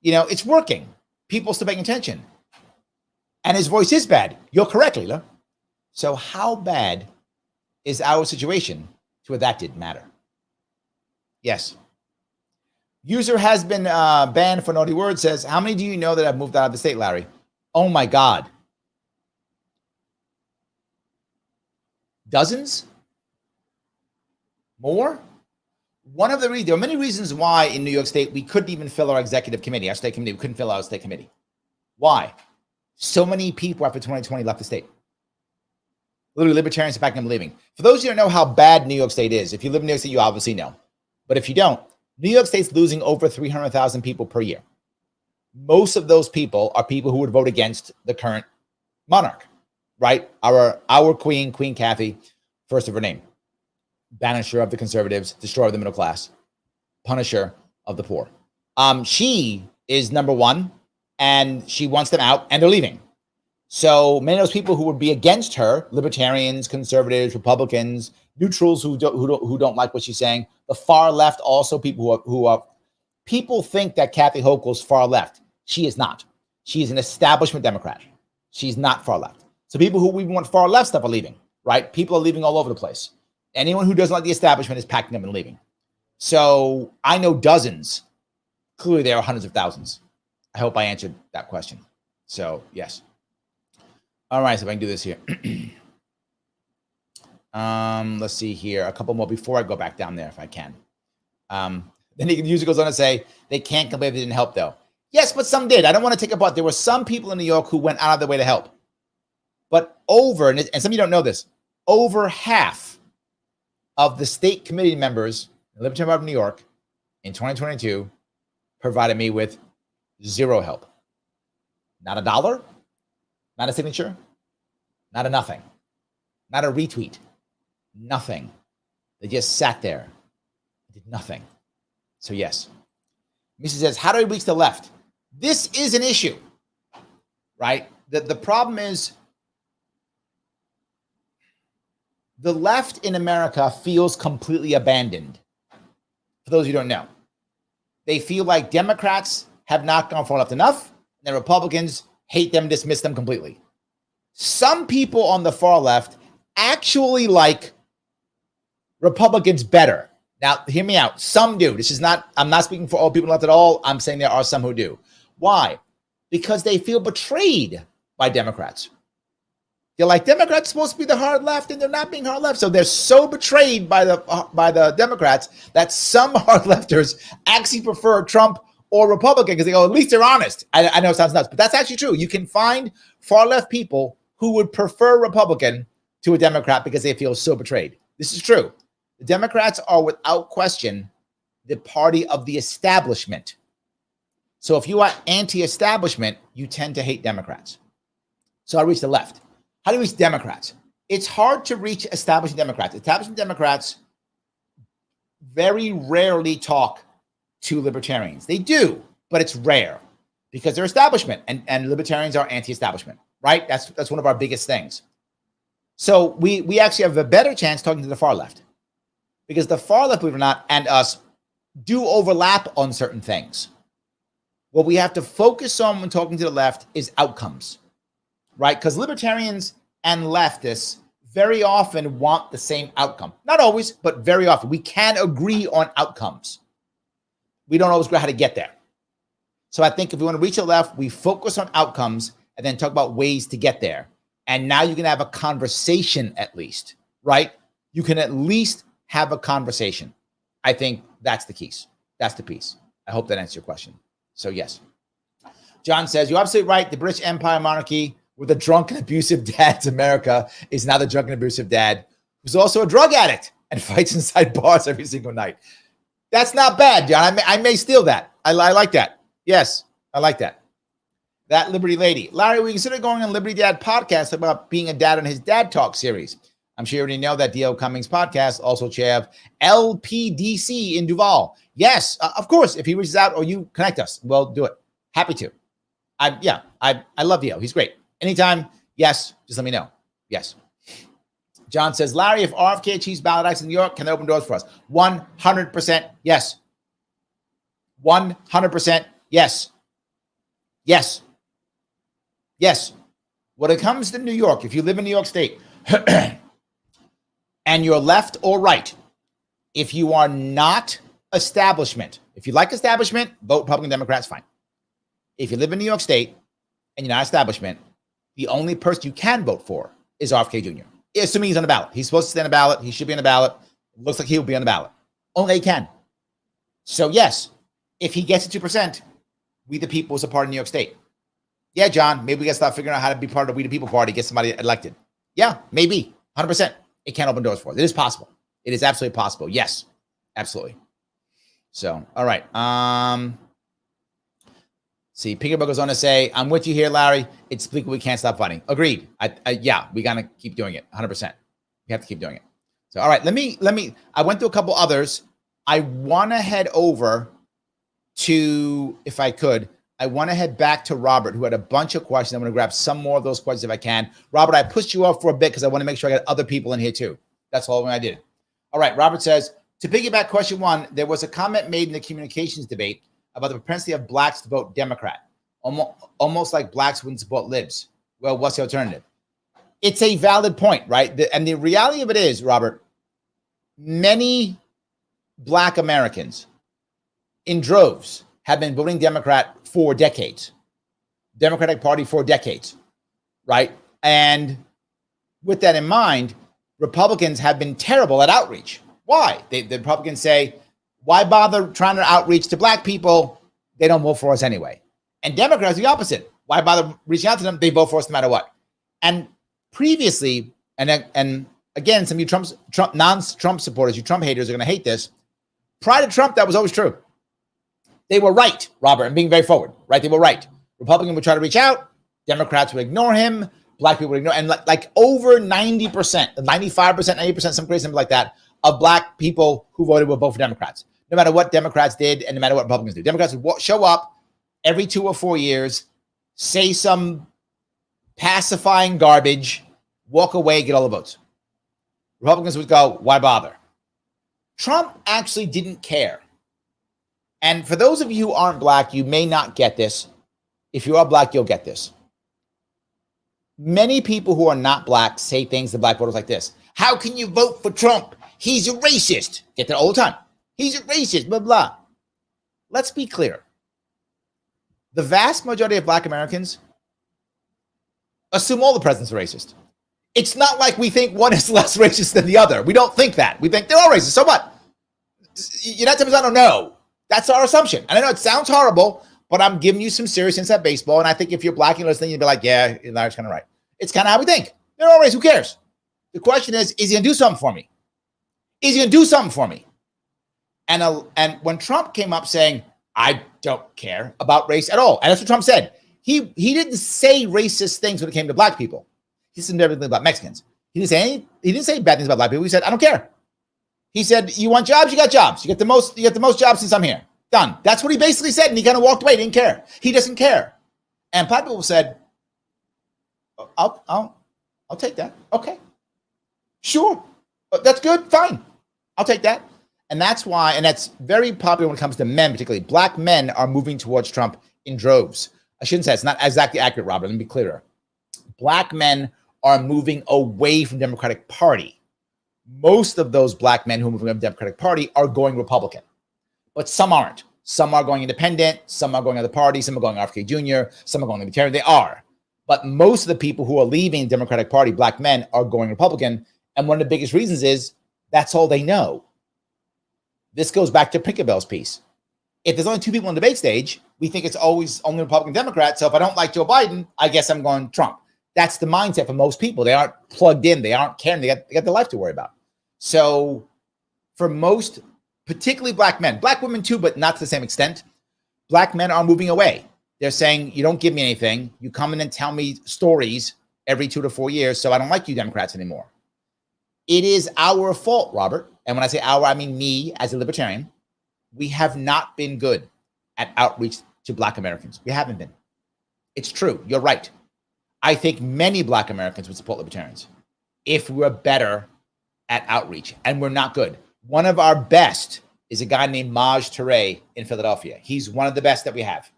It's working. People still paying attention. And his voice is bad. You're correct, Leela. So how bad is our situation to where that didn't matter? Yes. User has been banned for naughty words. Says, how many do you know that have moved out of the state, Larry? Oh my God. Dozens? More? There are many reasons why in New York State we couldn't even fill our executive committee, our state committee. We couldn't fill our state committee. Why? So many people after 2020 left the state. Literally, libertarians are back and leaving. For those of you who know how bad New York State is, if you live in New York State, you obviously know. But if you don't, New York State's losing over 300,000 people per year. Most of those people are people who would vote against the current monarch, right? Our queen, Queen Kathy, first of her name, banisher of the conservatives, destroyer of the middle class, punisher of the poor. She is number one, and she wants them out, and they're leaving. So many of those people who would be against her, libertarians, conservatives, Republicans, neutrals who don't like what she's saying, the far left, also people people think that Kathy Hochul's far left. She is not. She is an establishment Democrat. She's not far left. So people who we want far left stuff are leaving, right? People are leaving all over the place. Anyone who doesn't like the establishment is packing up and leaving. So I know dozens. Clearly, there are hundreds of thousands. I hope I answered that question. So yes. All right, so if I can do this here. Let's see here. A couple more before I go back down there, if I can. Then the user goes on to say, they can't complain if they didn't help, though. Yes, but some did. I don't want to take apart. There were some people in New York who went out of their way to help. But and some of you don't know this, over half of the state committee members in the Libertarian Party of New York in 2022 provided me with zero help. Not a dollar, not a signature, not a nothing, not a retweet, nothing. They just sat there, did nothing. So yes. Mrs. says, how do we reach the left? This is an issue, right? The problem is the left in America feels completely abandoned. For those who don't know, they feel like Democrats have not gone far left enough, and the Republicans hate them, dismiss them completely. Some people on the far left actually like Republicans better. Now, hear me out. Some do. I'm not speaking for all people left at all. I'm saying there are some who do. Why? Because they feel betrayed by Democrats. They're like, Democrats are supposed to be the hard left, and they're not being hard left. So they're so betrayed by the Democrats that some hard lefters actually prefer Trump or Republican because they go, at least they're honest. I know it sounds nuts, but that's actually true. You can find far left people who would prefer Republican to a Democrat because they feel so betrayed. This is true. The Democrats are without question the party of the establishment. So if you are anti-establishment, you tend to hate Democrats. So I reach the left. How do you reach Democrats? It's hard to reach establishment Democrats. Establishment Democrats very rarely talk to libertarians. They do, but it's rare because they're establishment and libertarians are anti-establishment, right? That's one of our biggest things. So we actually have a better chance talking to the far left because the far left, believe it or not, and us do overlap on certain things. What we have to focus on when talking to the left is outcomes, right? Because libertarians and leftists very often want the same outcome. Not always, but very often. We can agree on outcomes. We don't always know how to get there. So I think if we want to reach the left, we focus on outcomes and then talk about ways to get there. And now you can have a conversation at least, right? You can at least have a conversation. I think that's the keys. That's the piece. I hope that answers your question. So yes. John says, you're absolutely right. The British Empire monarchy with a drunk and abusive dad to America is now the drunk and abusive dad who's also a drug addict and fights inside bars every single night. That's not bad, John. I may steal that. I like that. Yes, I like that. That Liberty Lady. Larry, we consider going on Liberty Dad podcast about being a dad on his Dad Talk series. I'm sure you already know that D.L. Cummings podcast, also chair of LPDC in Duval. Yes, of course. If he reaches out or you connect us, we'll do it. Happy to. I love D.L. He's great. Anytime, yes, just let me know. Yes. John says, Larry, if RFK achieves ballot acts in New York, can they open doors for us? 100% yes. 100% yes. Yes. Yes. When it comes to New York, if you live in New York State and you're left or right, if you are not establishment, if you like establishment, vote Republican, Democrats, fine. If you live in New York State and you're not establishment, the only person you can vote for is RFK Jr. Assuming he's on the ballot. He's supposed to stay on the ballot. He should be on the ballot. Looks like he will be on the ballot. Only he can. So yes, if he gets to 2%, we the people is a part of New York State. Yeah, John, maybe we got to start figuring out how to be part of the We the People party, get somebody elected. Yeah, maybe. 100%. It can open doors for us. It is possible. It is absolutely possible. Yes, absolutely. So, all right. See, Pinkerberg goes on to say, I'm with you here, Larry. It's bleak. We can't stop fighting. Agreed. Yeah, we got to keep doing it. 100%. We have to keep doing it. So, all right, let me, I went through a couple others. I want to head over to, if I could, I want to head back to Robert, who had a bunch of questions. I'm going to grab some more of those questions if I can. Robert, I pushed you off for a bit because I want to make sure I got other people in here too. That's all I did. All right, Robert says, to piggyback question one, there was a comment made in the communications debate about the propensity of blacks to vote Democrat, almost like blacks wouldn't support libs. Well, what's the alternative? It's a valid point, right? And the reality of it is, Robert, many black Americans in droves have been voting Democrat for decades, Democratic Party for decades, right? And with that in mind, Republicans have been terrible at outreach. Why? The Republicans say, why bother trying to outreach to black people? They don't vote for us anyway. And Democrats, the opposite. Why bother reaching out to them? They vote for us no matter what. And previously, and again, some of you non-Trump supporters, you Trump haters are going to hate this. Prior to Trump, that was always true. They were right, Robert, and being very forward, right? They were right. Republican would try to reach out. Democrats would ignore him. Black people would ignore, and like over 90%, 95%, 80%, some crazy number like that, of black people who voted would vote for Democrats, no matter what Democrats did and no matter what Republicans do. Democrats would show up every 2 or 4 years, say some pacifying garbage, walk away, get all the votes. Republicans would go, why bother? Trump actually didn't care. And for those of you who aren't black, you may not get this. If you are black, you'll get this. Many people who are not black say things to black voters like this. How can you vote for Trump? He's a racist. Get that all the time. He's a racist, blah, blah. Let's be clear. The vast majority of black Americans assume all the presidents are racist. It's not like we think one is less racist than the other. We don't think that. We think they're all racist. So what? You're not telling me I don't know. That's our assumption. And I know it sounds horrible, but I'm giving you some serious inside baseball. And I think if you're black and listening, you'd be like, yeah, Larry's kind of right. It's kind of how we think. They're all racist. Who cares? The question is he going to do something for me? Is he going to do something for me? And when Trump came up saying, I don't care about race at all. And that's what Trump said. He didn't say racist things when it came to black people. He said everything about Mexicans. He didn't say bad things about black people. He said, I don't care. He said, you want jobs? You got jobs. You get the most jobs since I'm here. Done. That's what he basically said. And he kind of walked away. He didn't care. He doesn't care. And black people said, I'll take that. Okay. Sure. That's good. Fine. I'll take that. And that's why, and that's very popular when it comes to men, particularly black men are moving towards Trump in droves. I shouldn't say it's not exactly accurate, Robert. Let me be clearer. Black men are moving away from the Democratic Party. Most of those black men who are moving from the Democratic Party are going Republican, but some aren't. Some are going independent. Some are going other parties. Some are going RFK Jr. Some are going Libertarian. They are. But most of the people who are leaving the Democratic Party, black men, are going Republican. And one of the biggest reasons is that's all they know. This goes back to Pinkerbell's piece. If there's only two people on the debate stage, we think it's always only Republican, Democrat. So if I don't like Joe Biden, I guess I'm going Trump. That's the mindset for most people. They aren't plugged in. They aren't caring. They got their life to worry about. So for most, particularly black men, black women too, but not to the same extent, black men are moving away. They're saying, you don't give me anything. You come in and tell me stories every 2 to 4 years. So I don't like you Democrats anymore. It is our fault, Robert. And when I say our, I mean me as a libertarian. We have not been good at outreach to black Americans. We haven't been. It's true. You're right. I think many black Americans would support libertarians if we were better at outreach, and we're not good. One of our best is a guy named Maj Touré in Philadelphia. He's one of the best that we have.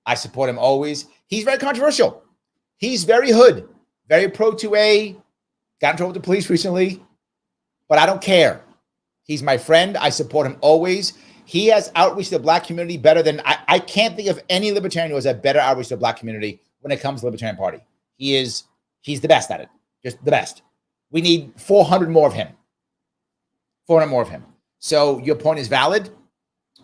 I support him always. He's very controversial. He's very hood, very pro-2A, got in trouble with the police recently, but I don't care. He's my friend. I support him always. He has outreach to the black community better than I can't think of any libertarian who has a better outreach to the black community when it comes to the Libertarian Party. He's the best at it, just the best. We need 400 more of him. 400 more of him. So your point is valid,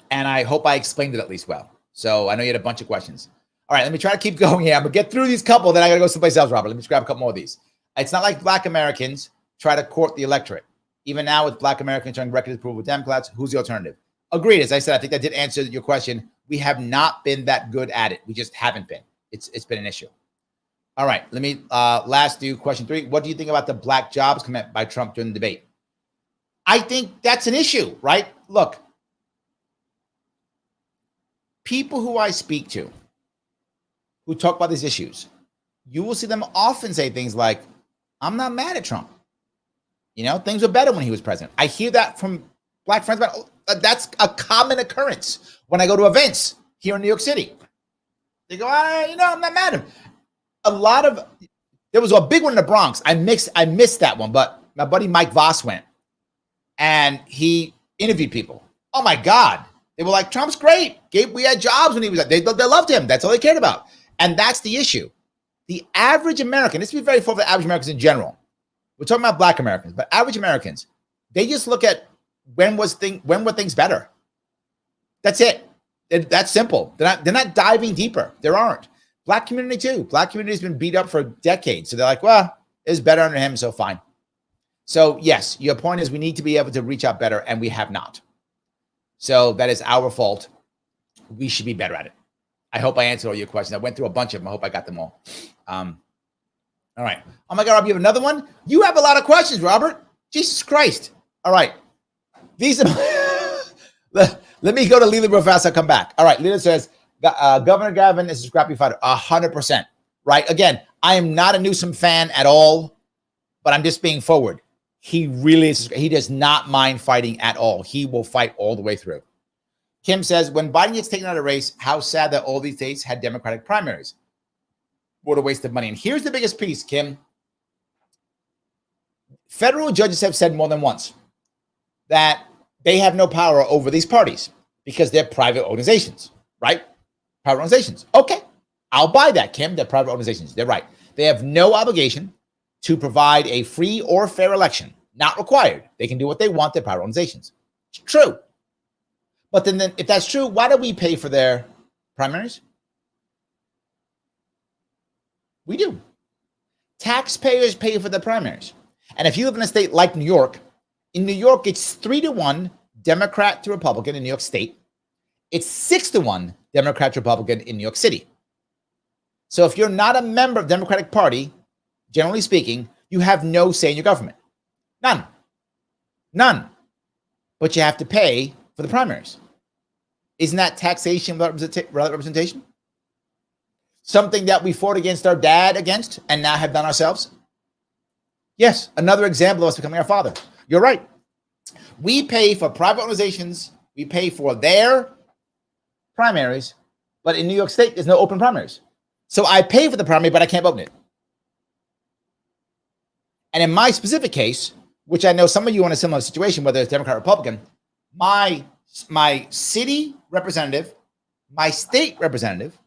and I hope I explained it at least well. So I know you had a bunch of questions. All right, let me try to keep going here. I'm going to get through these couple, then I got to go someplace else, Robert. Let me just grab a couple more of these. It's not like black Americans try to court the electorate. Even now with black Americans showing record approval with Democrats, who's the alternative? Agreed. As I said, I think that did answer your question. We have not been that good at it. We just haven't been. It's been an issue. All right, let me last do question 3. What do you think about the black jobs comment by Trump during the debate? I think that's an issue, right? Look, people who I speak to who talk about these issues, you will see them often say things like, I'm not mad at Trump. You know, things were better when he was president. I hear that from black friends. That's a common occurrence when I go to events here in New York City. They go, I'm not mad at him. There was a big one in the Bronx. I missed that one, but my buddy Mike Voss went and he interviewed people. Oh my God. They were like, Trump's great. We had jobs when he was, they loved him. That's all they cared about. And that's the issue. The average American, this would be very for the average Americans in general. We're talking about black Americans, but average Americans, they just look at when were things better. That's it. That's simple. They're not diving deeper. There aren't. Black community too. Black community has been beat up for decades. So they're like, well, it's better under him, so fine. So yes, your point is we need to be able to reach out better, and we have not. So that is our fault. We should be better at it. I hope I answered all your questions. I went through a bunch of them. I hope I got them all. All right. Oh my God, Rob, you have another one? You have a lot of questions, Robert. Jesus Christ. All right. These are let me go to Lila real fast. I'll come back. All right. Lila says, Governor Gavin is a scrappy fighter. 100%. Right. Again, I am not a Newsom fan at all, but I'm just being forward. He really is. He does not mind fighting at all. He will fight all the way through. Kim says, when Biden gets taken out of race, how sad that all these states had Democratic primaries. What a waste of money. And here's the biggest piece, Kim. Federal judges have said more than once that they have no power over these parties because they're private organizations, right? Private organizations. Okay, I'll buy that, Kim. They're private organizations. They're right. They have no obligation to provide a free or fair election. Not required. They can do what they want. They're private organizations. It's true. But then if that's true, why do we pay for their primaries? We do. Taxpayers pay for the primaries. And if you live in a state like New York, in New York, it's 3-1 Democrat to Republican in New York State. It's 6-1 Democrat to Republican in New York City. So if you're not a member of the Democratic Party, generally speaking, you have no say in your government. None. None. But you have to pay for the primaries. Isn't that taxation without representation? Something that we fought against our dad against and now have done ourselves? Yes, another example of us becoming our father. You're right. We pay for private organizations. We pay for their primaries. But in New York State, there's no open primaries. So I pay for the primary, but I can't vote in it. And in my specific case, which I know some of you are in a similar situation, whether it's Democrat or Republican, my city representative, my state representative,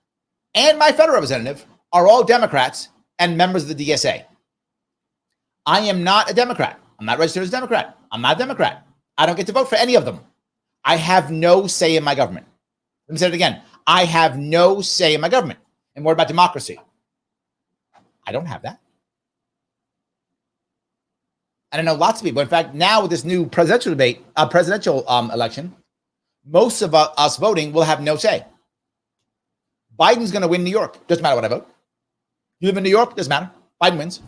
and my federal representative are all Democrats and members of the DSA. I am not a Democrat. I'm not registered as a Democrat. I'm not a Democrat. I don't get to vote for any of them. I have no say in my government. Let me say it again. I have no say in my government. And what about democracy? I don't have that. And I know lots of people. In fact, now with this new presidential election, most of us voting will have no say. Biden's going to win New York. Doesn't matter what I vote. You live in New York, doesn't matter. Biden wins.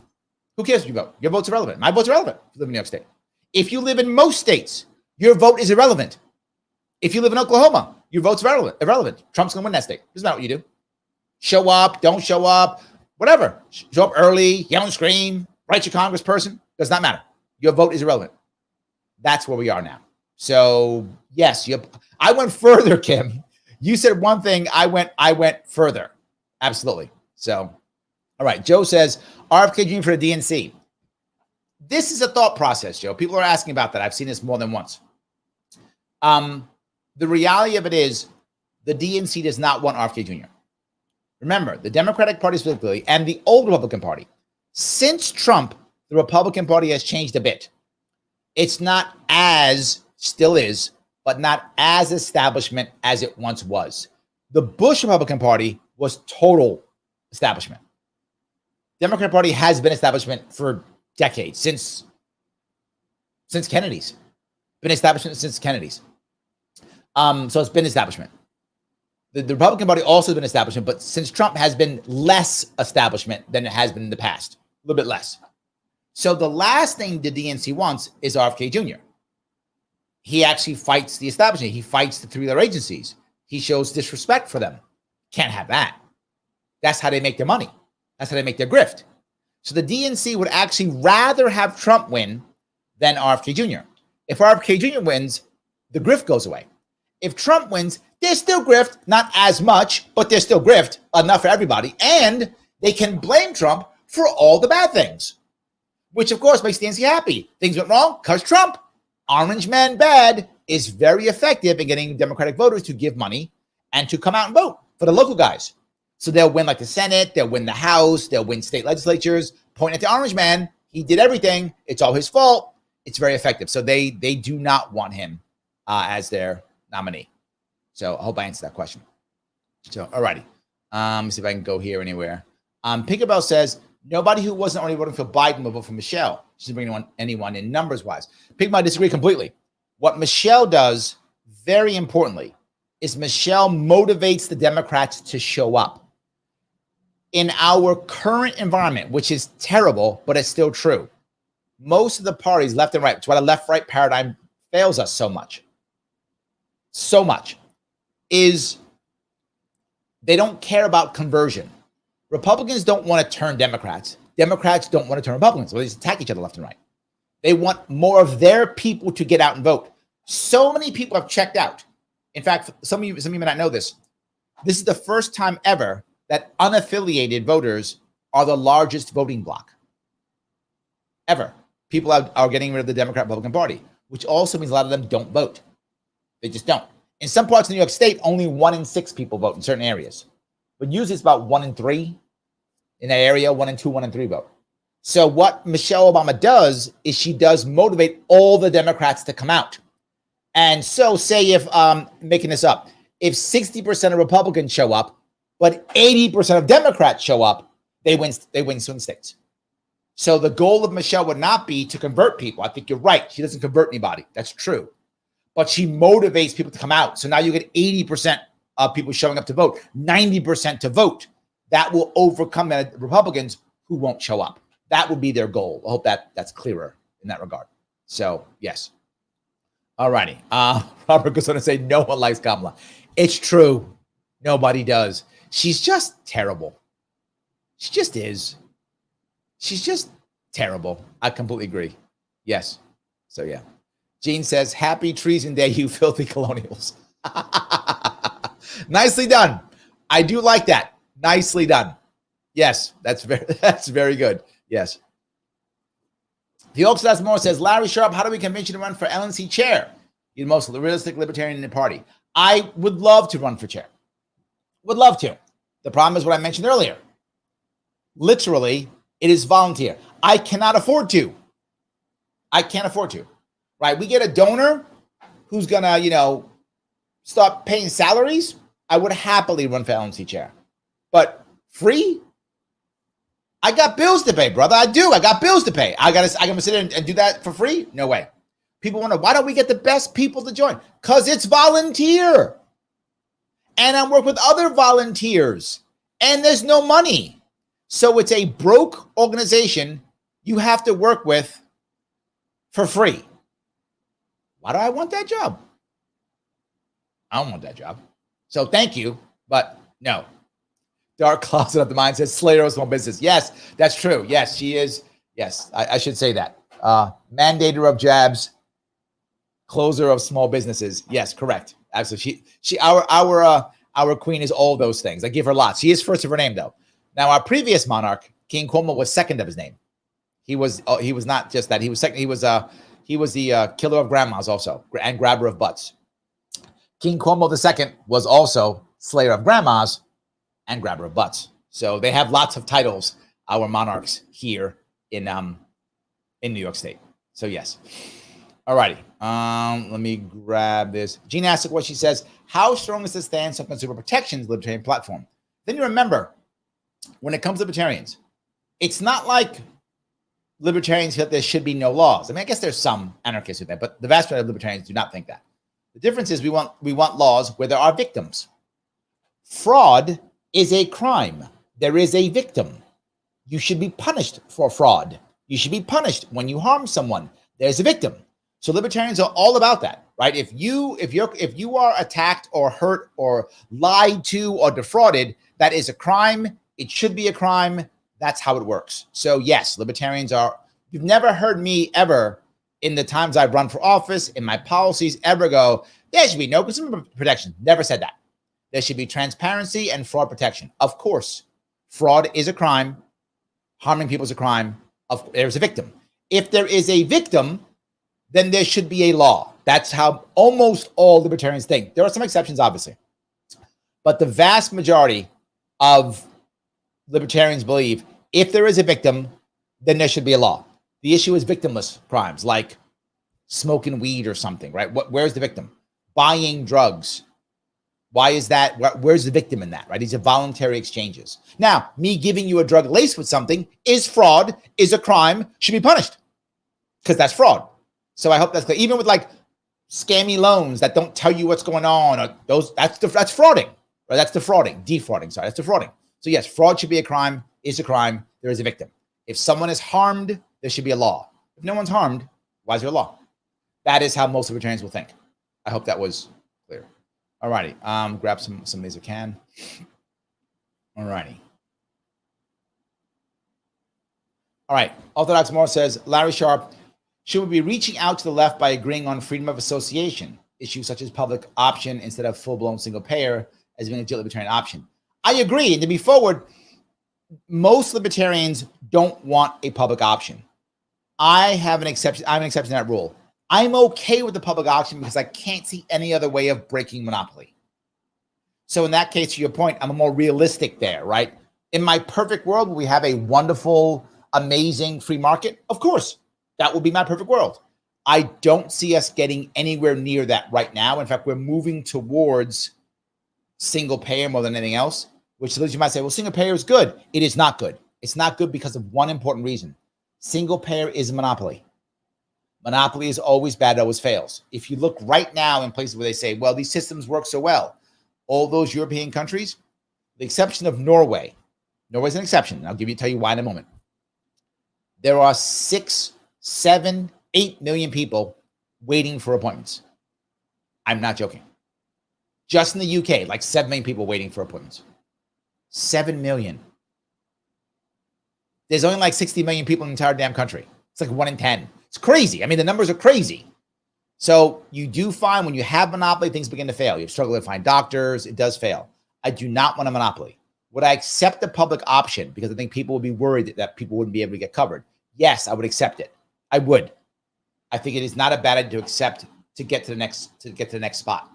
Who cares if you vote? Your vote's irrelevant. My vote's irrelevant if you live in New York State. If you live in most states, your vote is irrelevant. If you live in Oklahoma, your vote's irrelevant. Trump's going to win that state. Doesn't matter what you do. Show up, don't show up, whatever. Show up early, yell and scream, write your congressperson. Does not matter. Your vote is irrelevant. That's where we are now. So yes, I went further, Kim. You said one thing. I went further. Absolutely. So, all right. Joe says RFK Jr. for the DNC. This is a thought process, Joe. People are asking about that. I've seen this more than once. The reality of it is the DNC does not want RFK Jr. Remember, the Democratic Party specifically and the old Republican Party, since Trump, the Republican Party has changed a bit. It's not still is, but not as establishment as it once was. The Bush Republican Party was total establishment. Democratic Party has been establishment for decades, since Kennedy's. Been establishment since Kennedy's. So it's been establishment. The Republican Party also has been establishment, but since Trump has been less establishment than it has been in the past, a little bit less. So the last thing the DNC wants is RFK Jr. He actually fights the establishment. He fights the three other agencies. He shows disrespect for them. Can't have that. That's how they make their money. That's how they make their grift. So the DNC would actually rather have Trump win than RFK Jr. If RFK Jr. wins, the grift goes away. If Trump wins, there's still grift, not as much, but there's still grift, enough for everybody. And they can blame Trump for all the bad things, which of course makes the DNC happy. Things went wrong because Trump. Orange man bad is very effective in getting Democratic voters to give money and to come out and vote for the local guys. So they'll win like the Senate, they'll win the House, they'll win state legislatures, point at the orange man. He did everything. It's all his fault. It's very effective. So they do not want him as their nominee. So I hope I answered that question. So, all righty. Let me see if I can go here anywhere. Pinkerbell says, nobody who wasn't already voting for Biden will vote for Michelle. She doesn't bring anyone in numbers-wise. Pinkerbell, I disagree completely. What Michelle does, very importantly, is Michelle motivates the Democrats to show up. In our current environment, which is terrible, but it's still true, most of the parties, left and right, it's why the left-right paradigm fails us so much, is they don't care about conversion. Republicans don't want to turn Democrats. Democrats don't want to turn Republicans. So they just attack each other left and right. They want more of their people to get out and vote. So many people have checked out. In fact, some of you may not know this. This is the first time ever that unaffiliated voters are the largest voting bloc. Ever. People are getting rid of the Democrat-Republican Party, which also means a lot of them don't vote. They just don't. In some parts of New York State, only 1 in 6 people vote in certain areas. But usually it's about 1 in 3 in that area, 1 in 2, 1 in 3 vote. So what Michelle Obama does is she does motivate all the Democrats to come out. And so say if, making this up, if 60% of Republicans show up, but 80% of Democrats show up, they win swing states. So the goal of Michelle would not be to convert people. I think you're right. She doesn't convert anybody. That's true. But she motivates people to come out. So now you get 80% of people showing up to vote, 90% to vote. That will overcome the Republicans who won't show up. That would be their goal. I hope that's clearer in that regard. So, yes. All righty. Robert goes on to say, no one likes Kamala. It's true. Nobody does. She's just terrible. She just is. She's just terrible. I completely agree. Yes. So, yeah. Gene says, happy treason day, you filthy colonials. Nicely done. I do like that. Nicely done. Yes, that's very good. Yes. The Oaks Last More says, Larry Sharpe, how do we convince you to run for LNC chair? You're the most realistic libertarian in the party. I would love to run for chair. Would love to. The problem is what I mentioned earlier. Literally, it is volunteer. I cannot afford to. I can't afford to. Right? We get a donor who's going to, start paying salaries. I would happily run for LNC chair. But free? I got bills to pay, brother. I do. I got bills to pay. I got to sit there and do that for free? No way. People wonder, why don't we get the best people to join? Because it's volunteer. And I work with other volunteers. And there's no money. So it's a broke organization you have to work with for free. Why do I want that job? I don't want that job. So thank you, but no. Dark Closet of the Mind says Slater of small business. Yes, that's true. Yes, she is. Yes, I should say that. Mandator of jabs. Closer of small businesses. Yes, correct. Absolutely. Our queen is all those things. I give her lots. She is first of her name though. Now our previous monarch, King Cuomo, was second of his name. He was not just that. He was second. He was the killer of grandmas also and grabber of butts. King Cuomo II was also slayer of grandmas and grabber of butts. So they have lots of titles, our monarchs here in New York State. So yes. All righty. Let me grab this. Jean asked what she says. How strong is the stance of consumer protection's libertarian platform? Then you remember, when it comes to libertarians, it's not like libertarians feel there should be no laws. I mean, I guess there's some anarchists with that, but the vast majority of libertarians do not think that. The difference is we want laws where there are victims. Fraud is a crime. There is a victim. You should be punished for fraud. You should be punished when you harm someone. There's a victim. So libertarians are all about that, right? If you are attacked or hurt or lied to or defrauded, that is a crime. It should be a crime. That's how it works. So yes, libertarians are. You've never heard me ever in the times I've run for office in my policies ever go, there should be no consumer protection. Never said that. There should be transparency and fraud protection. Of course, fraud is a crime. Harming people is a crime. There's a victim. If there is a victim, then there should be a law. That's how almost all libertarians think. There are some exceptions, obviously. But the vast majority of libertarians believe if there is a victim, then there should be a law. The issue is victimless crimes like smoking weed or something, right? Where's the victim? Buying drugs. Why is that? Where's the victim in that, right? These are voluntary exchanges. Now, me giving you a drug laced with something is fraud, is a crime, should be punished because that's fraud. So I hope that's clear. Even with like scammy loans that don't tell you what's going on, or that's frauding, right? That's defrauding. Sorry, that's defrauding. So yes, fraud should be a crime, is a crime. There is a victim. If someone is harmed, there should be a law. If no one's harmed, why is there a law? That is how most libertarians will think. I hope that was clear. All righty. Grab some of these I can. All righty. All right. Orthodox Moore says, Larry Sharpe, should we be reaching out to the left by agreeing on freedom of association, issues such as public option instead of full-blown single payer as being a legit libertarian option? I agree. And to be forward, most libertarians don't want a public option. I have an exception. I'm an exception to that rule. I'm okay with the public option because I can't see any other way of breaking monopoly. So in that case, to your point, I'm a more realistic there, right? In my perfect world, we have a wonderful, amazing free market. Of course, that would be my perfect world. I don't see us getting anywhere near that right now. In fact, we're moving towards single payer more than anything else, which you might say, well, single payer is good. It is not good. It's not good because of one important reason. Single payer is a monopoly. Monopoly is always bad, always fails. If you look right now in places where they say, well, these systems work so well, all those European countries, the exception of Norway, Norway's an exception. I'll tell you why in a moment. There are 6, 7, 8 million people waiting for appointments. I'm not joking. Just in the UK, like 7 million people waiting for appointments. 7 million. There's only like 60 million people in the entire damn country. It's like 1 in 10. It's crazy. I mean, the numbers are crazy. So you do find when you have monopoly, things begin to fail. You struggle to find doctors. It does fail. I do not want a monopoly. Would I accept the public option because I think people would be worried that people wouldn't be able to get covered? Yes, I would accept it. I would. I think it is not a bad idea to accept to get to the next spot.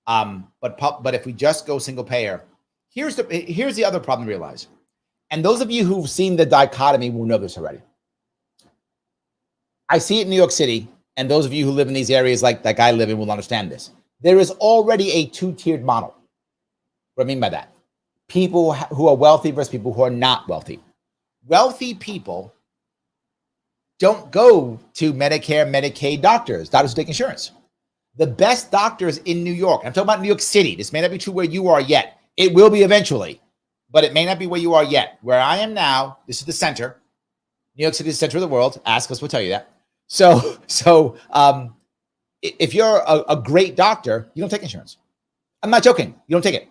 But if we just go single payer, here's the other problem to realize. And those of you who've seen the dichotomy will know this already. I see it in New York City, and those of you who live in these areas like I live in will understand this. There is already a two-tiered model. What do I mean by that? People who are wealthy versus people who are not wealthy. Wealthy people don't go to Medicare, Medicaid doctors who take insurance. The best doctors in New York, I'm talking about New York City. This may not be true where you are yet. It will be eventually, but it may not be where you are yet. Where I am now, this is the center. New York City is the center of the world. Ask us, we'll tell you that. So if you're a great doctor, you don't take insurance. I'm not joking. You don't take it.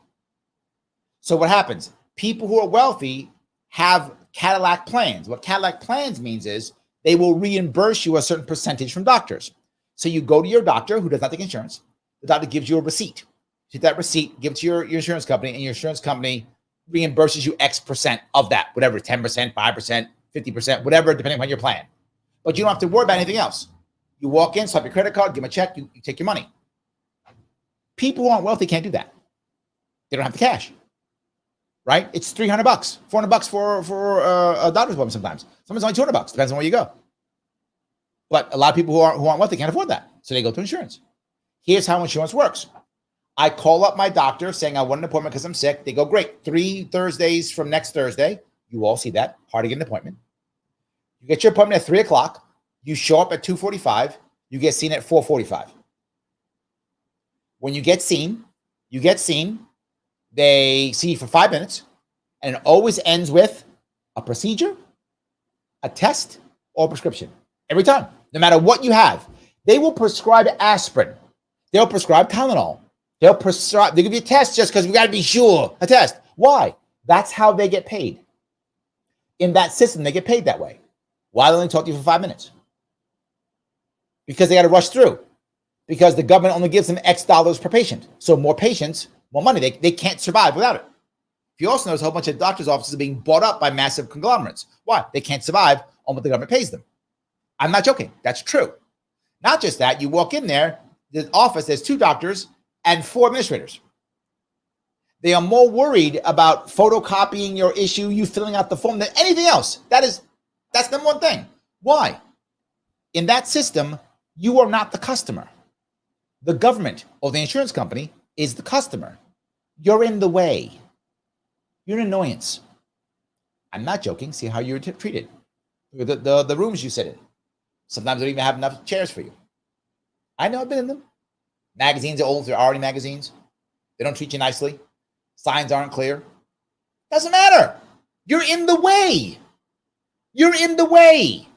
So what happens? People who are wealthy have Cadillac plans. What Cadillac plans means is they will reimburse you a certain percentage from doctors. So you go to your doctor who does not take insurance. The doctor gives you a receipt. Take that receipt, give it to your insurance company, and your insurance company reimburses you X percent of that, whatever, 10%, 5%, 50%, whatever, depending on your plan. But you don't have to worry about anything else. You walk in, swipe your credit card, give them a check, you take your money. People who aren't wealthy can't do that. They don't have the cash, right? It's $300, $400 for a doctor's appointment sometimes. Sometimes only $200, depends on where you go. But a lot of people who aren't wealthy can't afford that, so they go to insurance. Here's how insurance works. I call up my doctor saying I want an appointment because I'm sick. They go, great, 3 Thursdays from next Thursday. You all see that, hard to get an appointment. You get your appointment at 3 o'clock. You show up at 2:45. You get seen at 4:45. When you get seen, they see you for 5 minutes, and it always ends with a procedure, a test, or a prescription. Every time, no matter what you have. They will prescribe aspirin. They'll prescribe Tylenol. They'll give you a test just because we got to be sure. A test. Why? That's how they get paid. In that system, they get paid that way. Why they only talk to you for 5 minutes? Because they got to rush through. Because the government only gives them X dollars per patient. So more patients, more money. They can't survive without it. If you also notice, a whole bunch of doctors' offices are being bought up by massive conglomerates. Why? They can't survive on what the government pays them. I'm not joking. That's true. Not just that. You walk in there, the office, there's 2 doctors and 4 administrators. They are more worried about photocopying your issue, you filling out the form, than anything else. That's number one thing. Why? In that system, you are not the customer. The government or the insurance company is the customer. You're in the way. You're an annoyance. I'm not joking. See how you're treated. The rooms you sit in. Sometimes they don't even have enough chairs for you. I know, I've been in them. Magazines are old. They're already magazines. They don't treat you nicely. Signs aren't clear. Doesn't matter. You're in the way. You're in the way.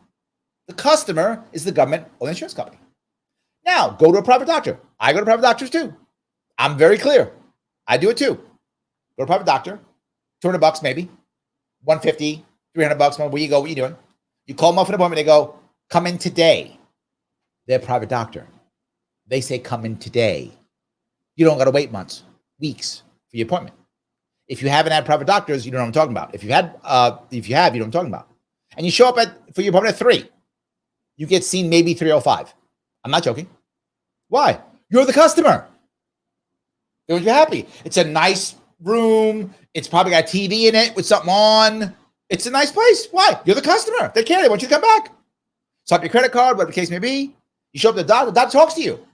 The customer is the government or the insurance company. Now, go to a private doctor. I go to private doctors too. I'm very clear. I do it too. Go to a private doctor. $200 maybe. $150, $300. Where you go, what are you doing? You call them up for an appointment. They go, come in today. They're a private doctor. They say come in today. You don't got to wait months, weeks for your appointment. If you haven't had private doctors, you don't know what I'm talking about. If you have, you know what I'm talking about. And you show up for your appointment at 3. You get seen maybe 3:05. I'm not joking. Why? You're the customer. They want you happy. It's a nice room. It's probably got a TV in it with something on. It's a nice place. Why? You're the customer. They care. They want you to come back. Swipe your credit card, whatever the case may be. You show up to the doctor talks to you.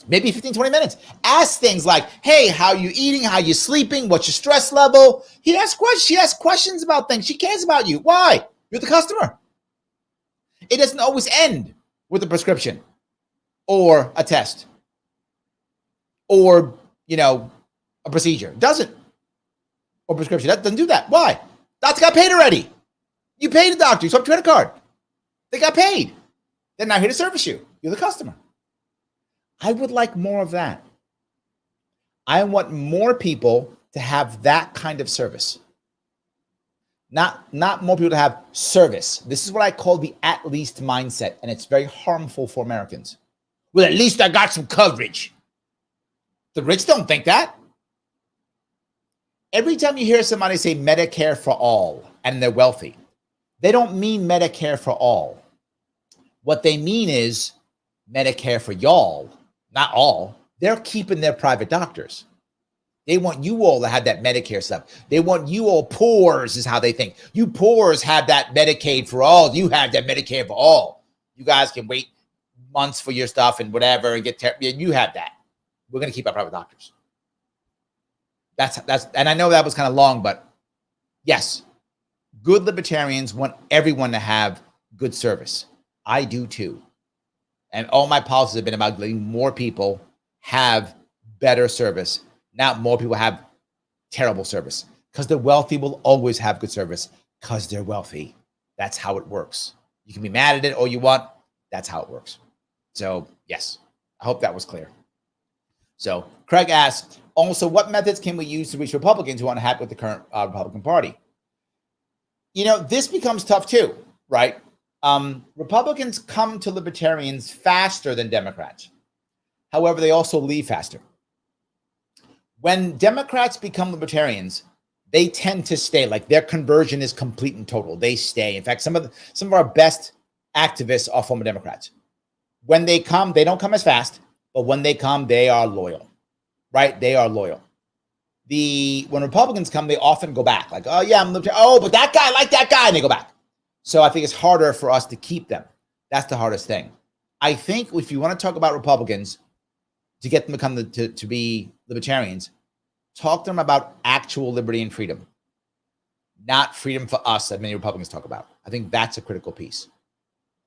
Maybe 15, 20 minutes. Ask things like, hey, how you eating? How you sleeping? What's your stress level? He asks questions. She asks questions about things. She cares about you. Why? You're the customer. It doesn't always end with a prescription or a test or, a procedure. It doesn't. Or prescription. That doesn't do that. Why? Doctor got paid already. You paid the doctor. You swiped your credit card. They got paid. They're not here to service you. You're the customer. I would like more of that. I want more people to have that kind of service. Not more people to have service. This is what I call the at least mindset, and it's very harmful for Americans. Well, at least I got some coverage. The rich don't think that. Every time you hear somebody say Medicare for all and they're wealthy, they don't mean Medicare for all. What they mean is Medicare for y'all, not all. They're keeping their private doctors. They want you all to have that Medicare stuff. They want you all poors is how they think. You poors have that Medicaid for all. You have that Medicare for all. You guys can wait months for your stuff and whatever and you have that. We're going to keep our private doctors. That's and I know that was kind of long, but yes, good libertarians want everyone to have good service. I do too. And all my policies have been about letting more people have better service. Not more people have terrible service, because the wealthy will always have good service because they're wealthy. That's how it works. You can be mad at it all you want. That's how it works. So yes, I hope that was clear. So Craig asks, also, what methods can we use to reach Republicans who aren't happy with the current Republican Party? This becomes tough too, right? Republicans come to libertarians faster than Democrats. However, they also leave faster. When Democrats become libertarians, they tend to stay. Like their conversion is complete and total. They stay. In fact, some of our best activists are former Democrats. When they come, they don't come as fast, but when they come, they are loyal, right? They are loyal. When Republicans come, they often go back. Like, oh yeah, I'm libertarian. Oh, but that guy, I like that guy, and they go back. So I think it's harder for us to keep them. That's the hardest thing. I think if you want to talk about Republicans, to get them to be libertarians, talk to them about actual liberty and freedom, not freedom for us that many Republicans talk about. I think that's a critical piece.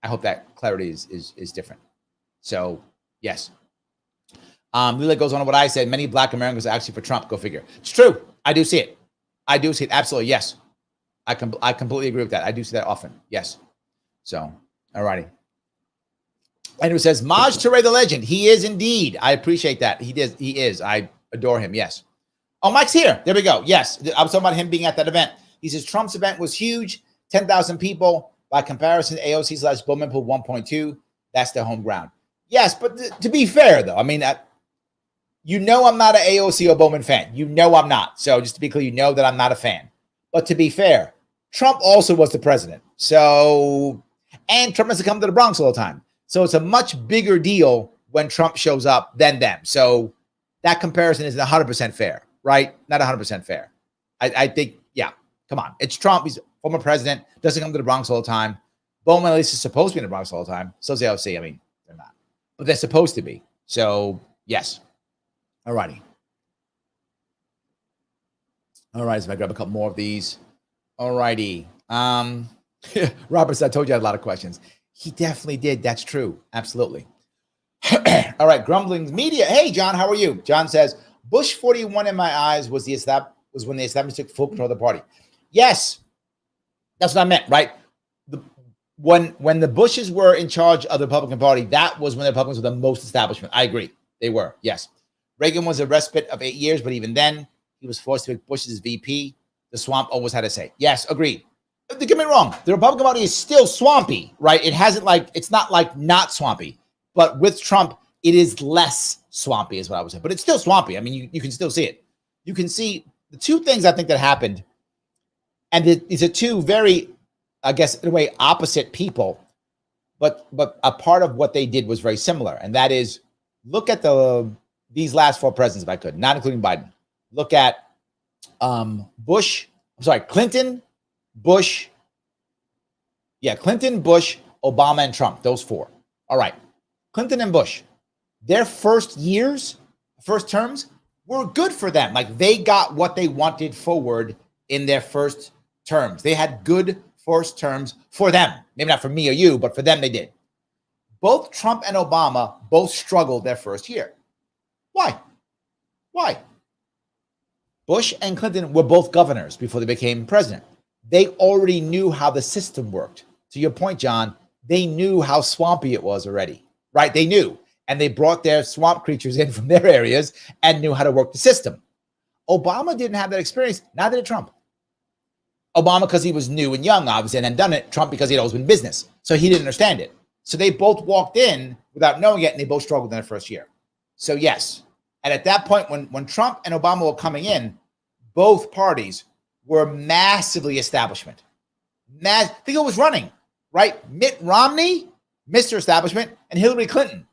I hope that clarity is different. So yes. Lila goes on what I said. Many Black Americans are actually for Trump. Go figure. It's true. I do see it. I do see it. Absolutely. Yes. I completely agree with that. I do see that often. Yes. So, all righty. Andrew says, Maj Touré, the legend. He is indeed. I appreciate that. He is. I adore him. Yes. Oh, Mike's here. There we go. Yes. I was talking about him being at that event. He says, Trump's event was huge. 10,000 people. By comparison, AOC/Bowman pulled 1.2. That's their home ground. Yes, but to be fair, though, I mean, you know I'm not an AOC or Bowman fan. You know I'm not. So just to be clear, you know that I'm not a fan. But to be fair, Trump also was the president. So, and Trump has to come to the Bronx all the time. So it's a much bigger deal when Trump shows up than them. So that comparison isn't 100% fair, right? Not 100% fair. I think, yeah, come on. It's Trump. He's a former president, doesn't come to the Bronx all the time. Bowman at least is supposed to be in the Bronx all the time. So is AOC. I mean, they're not. But they're supposed to be. So, yes. All righty. All right, so I grab a couple more of these. All righty. Robert said, I told you I had a lot of questions. He definitely did. That's true. Absolutely. All right, Grumbling Media. Hey, John, how are you? John says, Bush 41 in my eyes was when the establishment took full control of the party. Yes, that's what I meant, right? When the Bushes were in charge of the Republican Party, that was when the Republicans were the most establishment. I agree. They were, yes. Reagan was a respite of 8 years, but even then, he was forced to make Bush his VP. The swamp always had a say. Yes, agreed. Don't get me wrong. The Republican Party is still swampy, right? It's not like not swampy. But with Trump, it is less swampy is what I would say. But it's still swampy. I mean, you can still see it. You can see the two things I think that happened. And these are two very, I guess, in a way, opposite people. But a part of what they did was very similar. And that is, look at these last four presidents, if I could, not including Biden. Look at Clinton, Bush. Yeah, Clinton, Bush, Obama, and Trump. Those four. All right. Clinton and Bush. Their first terms were good for them. Like they got what they wanted forward in their first terms. They had good first terms for them. Maybe not for me or you, but for them they did. Both Trump and Obama both struggled their first year. Why? Bush and Clinton were both governors before they became president. They already knew how the system worked. To your point, John, they knew how swampy it was already, right? They knew, and they brought their swamp creatures in from their areas and knew how to work the system. Obama didn't have that experience, neither did Trump. Obama, because he was new and young, obviously, and hadn't done it. Trump, because he'd always been in business, so he didn't understand it. So they both walked in without knowing it, and they both struggled in their first year. So yes, and at that point, when Trump and Obama were coming in, both parties were massively establishment. Think it was running, right? Mitt Romney, Mr. Establishment, and Hillary Clinton,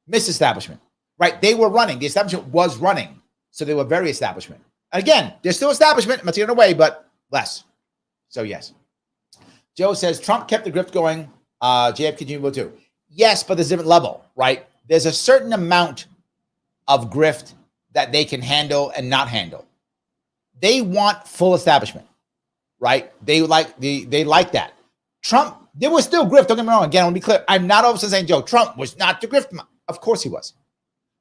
Miss Establishment, right? They were running. The establishment was running. So they were very establishment. Again, they're still establishment. I'm not taking it away, but less. So yes. Joe says, Trump kept the grift going. JF continued too. Yes, but there's a different level, right? There's a certain amount of grift that they can handle and not handle. They want full establishment, right? They like that. Trump, there was still grift. Don't get me wrong. Again, I want to be clear. I'm not always saying, Joe, Trump was not the grift. Of course he was.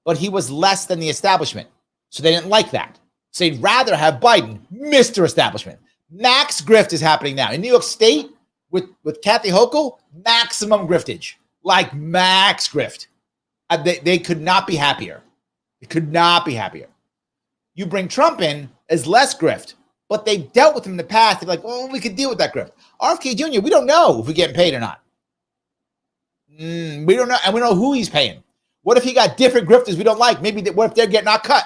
But he was less than the establishment. So they didn't like that. So they'd rather have Biden, Mr. Establishment. Max grift is happening now. In New York State, with Kathy Hochul, maximum griftage. Like max grift. They could not be happier. They could not be happier. You bring Trump in as less grift, but they dealt with him in the past. They're like, oh, we could deal with that grift. RFK Jr., we don't know if we're getting paid or not. We don't know, and we don't know who he's paying. What if he got different grifters we don't like? Maybe what if they're getting our cut?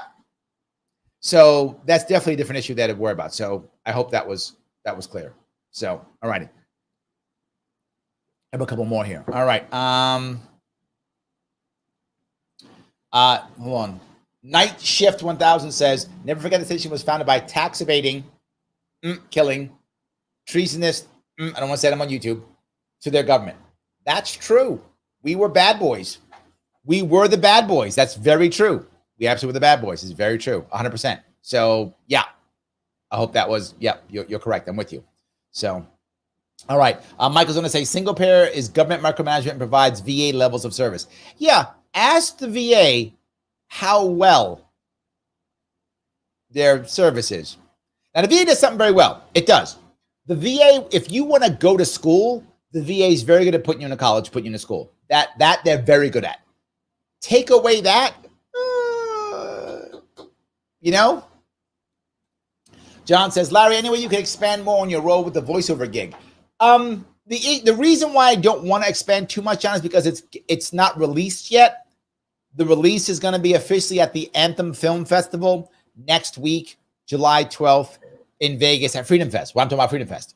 So that's definitely a different issue that I'd worry about. So I hope that was clear. So, all righty. I have a couple more here. All right. Hold on. Night Shift 1000 says, never forget the station was founded by tax evading, killing, treasonous, I don't want to say them on YouTube, to their government. That's true. We were bad boys. We were the bad boys. That's very true. We absolutely were the bad boys. It's very true. 100%. So, yeah. I hope that was, you're correct. I'm with you. So, all right. Michael's going to say, single payer is government micromanagement and provides VA levels of service. Yeah. Ask the VA how well their service is. Now, the VA does something very well. It does. The VA, if you want to go to school, the VA is very good at putting you in a college, putting you in a school. That they're very good at. Take away that, John says, Larry, anyway, you can expand more on your role with the voiceover gig. The reason why I don't want to expand too much on is because it's not released yet. The release is going to be officially at the Anthem Film Festival next week, July 12th in Vegas at Freedom Fest. Well, I'm talking about Freedom Fest.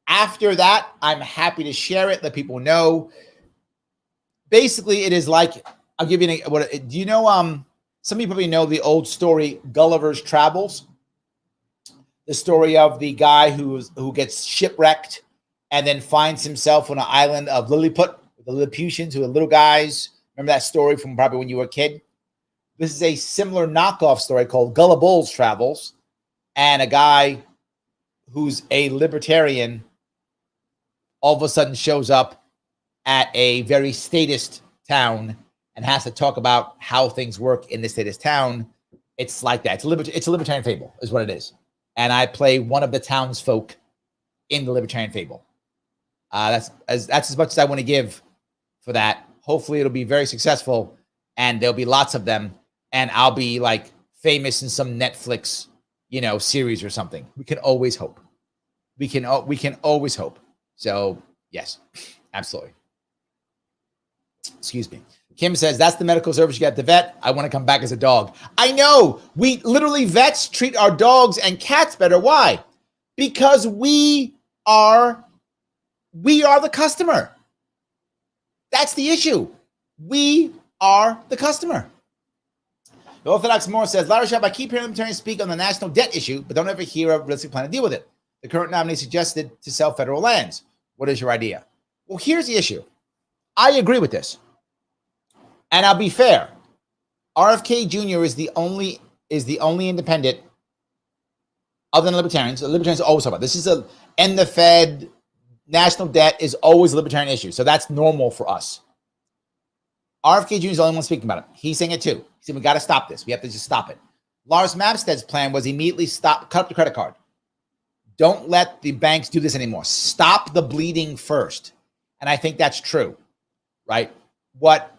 After that, I'm happy to share it, let people know. Basically, it is like, I'll give you do you know, some people probably know the old story, Gulliver's Travels? The story of the guy who gets shipwrecked and then finds himself on an island of Lilliput, the Lilliputians, who are little guys. Remember that story from probably when you were a kid? This is a similar knockoff story called Gulliver's Travels, and a guy who's a libertarian all of a sudden shows up at a very statist town and has to talk about how things work in the statist town. It's like that. It's a libertarian fable is what it is. And I play one of the townsfolk in the libertarian fable. That's as much as I want to give for that. Hopefully it'll be very successful and there'll be lots of them. And I'll be like famous in some Netflix, series or something. We can always hope. We can always hope. So yes, absolutely. Excuse me. Kim says, that's the medical service you get at the vet. I want to come back as a dog. I know. We literally, vets treat our dogs and cats better. Why? Because we are the customer. That's the issue. We are the customer. The Orthodox Moore says, Larry Sharpe, I keep hearing libertarians speak on the national debt issue, but don't ever hear a realistic plan to deal with it. The current nominee suggested to sell federal lands. What is your idea? Well, here's the issue. I agree with this. And I'll be fair. RFK Jr. is the only independent other than libertarians. The libertarians always talk about this. End the Fed, national debt is always a libertarian issue. So that's normal for us. RFK Jr. is the only one speaking about it. He's saying it too. He said, we got to stop this. We have to just stop it. Lars Mapstead's plan was immediately cut up the credit card. Don't let the banks do this anymore. Stop the bleeding first. And I think that's true, right? What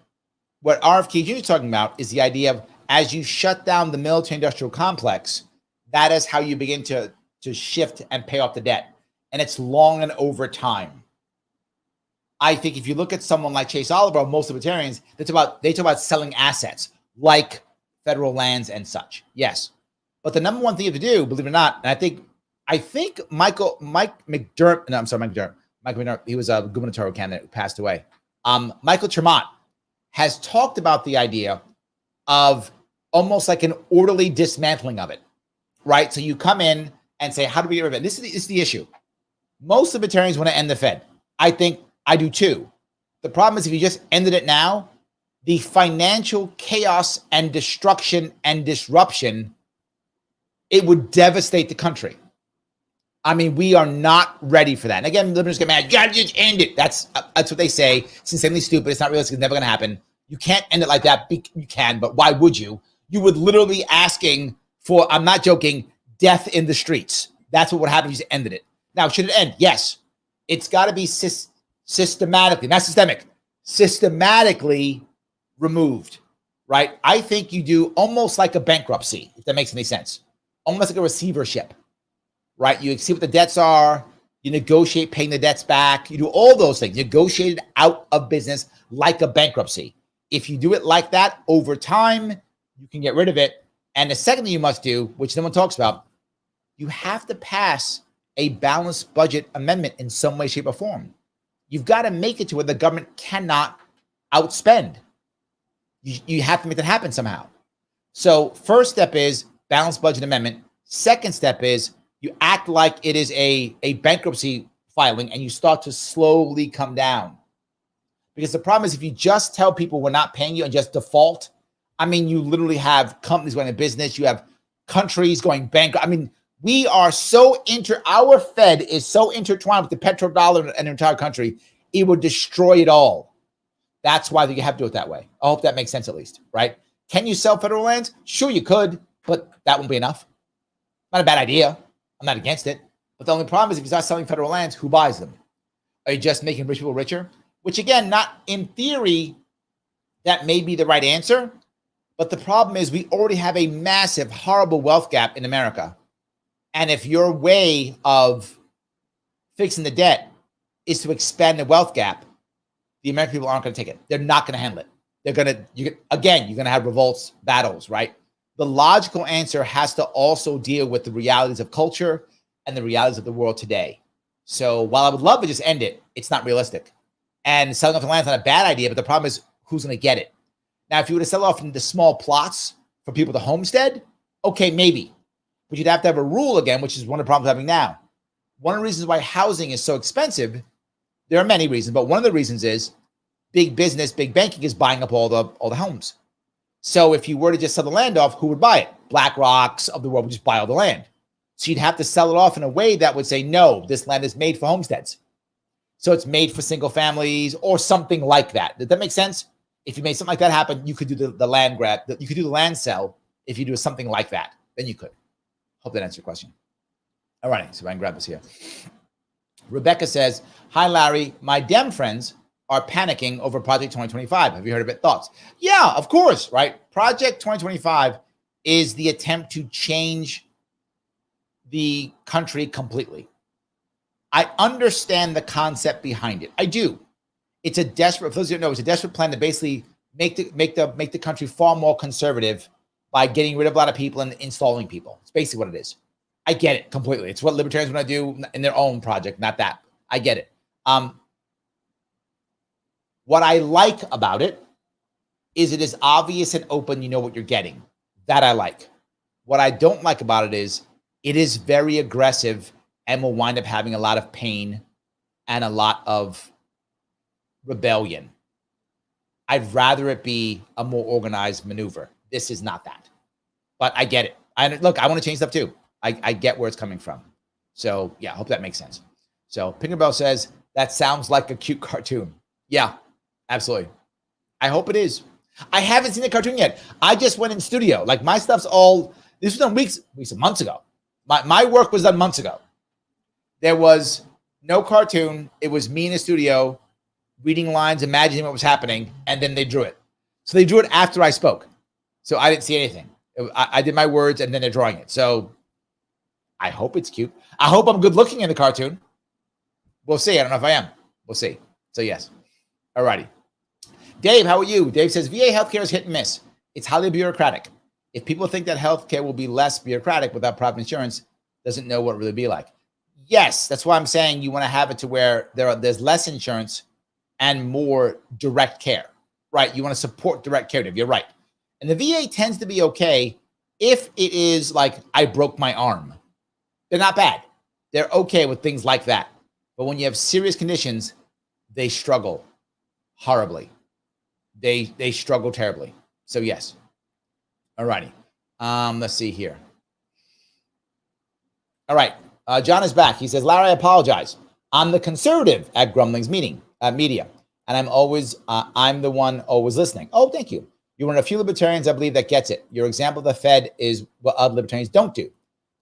RFK Jr. is talking about is the idea of, as you shut down the military-industrial complex, that is how you begin to shift and pay off the debt. And it's long and over time. I think if you look at someone like Chase Oliver, or most libertarians, they talk about selling assets like federal lands and such. Yes. But the number one thing you have to do, believe it or not, and I think Mike McDermott, he was a gubernatorial candidate who passed away. Michael Tremont has talked about the idea of almost like an orderly dismantling of it, right? So you come in and say, how do we get rid of it? This is the issue. Most libertarians want to end the Fed. I think I do too. The problem is if you just ended it now, the financial chaos and destruction and disruption, it would devastate the country. I mean, we are not ready for that. And again, libertarians get mad. You gotta just end it. That's what they say. It's insanely stupid. It's not realistic. It's never going to happen. You can't end it like that. You can, but why would you? You would literally be asking for, I'm not joking, death in the streets. That's what would happen if you just ended it. Now, should it end? Yes. It's got to be systematically, not systemic, systematically removed, right? I think you do almost like a bankruptcy, if that makes any sense. Almost like a receivership. Right? You see what the debts are. You negotiate paying the debts back. You do all those things. Negotiate it out of business like a bankruptcy. If you do it like that over time, you can get rid of it. And the second thing you must do, which no one talks about, you have to pass a balanced budget amendment in some way, shape, or form. You've got to make it to where the government cannot outspend. You have to make that happen somehow. So first step is balanced budget amendment. Second step is you act like it is a bankruptcy filing and you start to slowly come down. Because the problem is if you just tell people we're not paying you and just default, I mean, you literally have companies going into business. You have countries going bankrupt. I mean, we are so our Fed is so intertwined with the petrodollar and the entire country, it would destroy it all. That's why you have to do it that way. I hope that makes sense at least, right? Can you sell federal lands? Sure, you could, but that won't be enough. Not a bad idea. I'm not against it. But the only problem is if you start selling federal lands, who buys them? Are you just making rich people richer? Which again, not in theory, that may be the right answer. But the problem is we already have a massive, horrible wealth gap in America. And if your way of fixing the debt is to expand the wealth gap, the American people aren't going to take it. They're not going to handle it. You're going to have revolts, battles, right? The logical answer has to also deal with the realities of culture and the realities of the world today. So while I would love to just end it, it's not realistic. And selling off the land is not a bad idea, but the problem is who's going to get it? Now, if you were to sell off into small plots for people to homestead, okay, maybe. But you'd have to have a rule again, which is one of the problems we're having now. One of the reasons why housing is so expensive, there are many reasons, but one of the reasons is big business, big banking is buying up all the homes. So if you were to just sell the land off, who would buy it? BlackRocks of the world would just buy all the land. So you'd have to sell it off in a way that would say, no, this land is made for homesteads. So it's made for single families or something like that. Does that make sense? If you made something like that happen, you could do the land grab. You could do the land sell if you do something like that. Then you could. Hope that answers your question. All right, so I can grab this here. Rebecca says, hi, Larry. My Dem friends are panicking over Project 2025. Have you heard of it? Thoughts? Yeah, of course, right? Project 2025 is the attempt to change the country completely. I understand the concept behind it. I do. It's a desperate, for those who don't know, it's a desperate plan to basically make the country far more conservative by getting rid of a lot of people and installing people. It's basically what it is. I get it completely. It's what libertarians want to do in their own project, not that. I get it. What I like about it is obvious and open. You know what you're getting. That I like. What I don't like about it is very aggressive and will wind up having a lot of pain and a lot of rebellion. I'd rather it be a more organized maneuver. This is not that. But I get it. I want to change stuff too. I get where it's coming from. So yeah, I hope that makes sense. So Pinkerbell says, that sounds like a cute cartoon. Yeah, absolutely. I hope it is. I haven't seen the cartoon yet. I just went in studio. Like my stuff's this was done weeks, months ago. My work was done months ago. There was no cartoon. It was me in the studio reading lines, imagining what was happening, and then they drew it. So they drew it after I spoke. So I didn't see anything. I did my words, and then they're drawing it. So I hope it's cute. I hope I'm good looking in the cartoon. We'll see. I don't know if I am. We'll see. So yes. All righty. Dave, how are you? Dave says, VA healthcare is hit and miss. It's highly bureaucratic. If people think that healthcare will be less bureaucratic without private insurance, doesn't know what it really be like. Yes, that's why I'm saying you want to have it to where there's less insurance and more direct care, right? You want to support direct care. You're right. And the VA tends to be okay if it is like, I broke my arm. They're not bad. They're okay with things like that. But when you have serious conditions, they struggle horribly. They struggle terribly. So yes. All righty. Let's see here. All right. John is back. He says, Larry, I apologize. I'm the conservative at Grumbling's media, and I'm the one always listening. Oh, thank you. You're one of the few libertarians I believe that gets it. Your example of the Fed is what other libertarians don't do.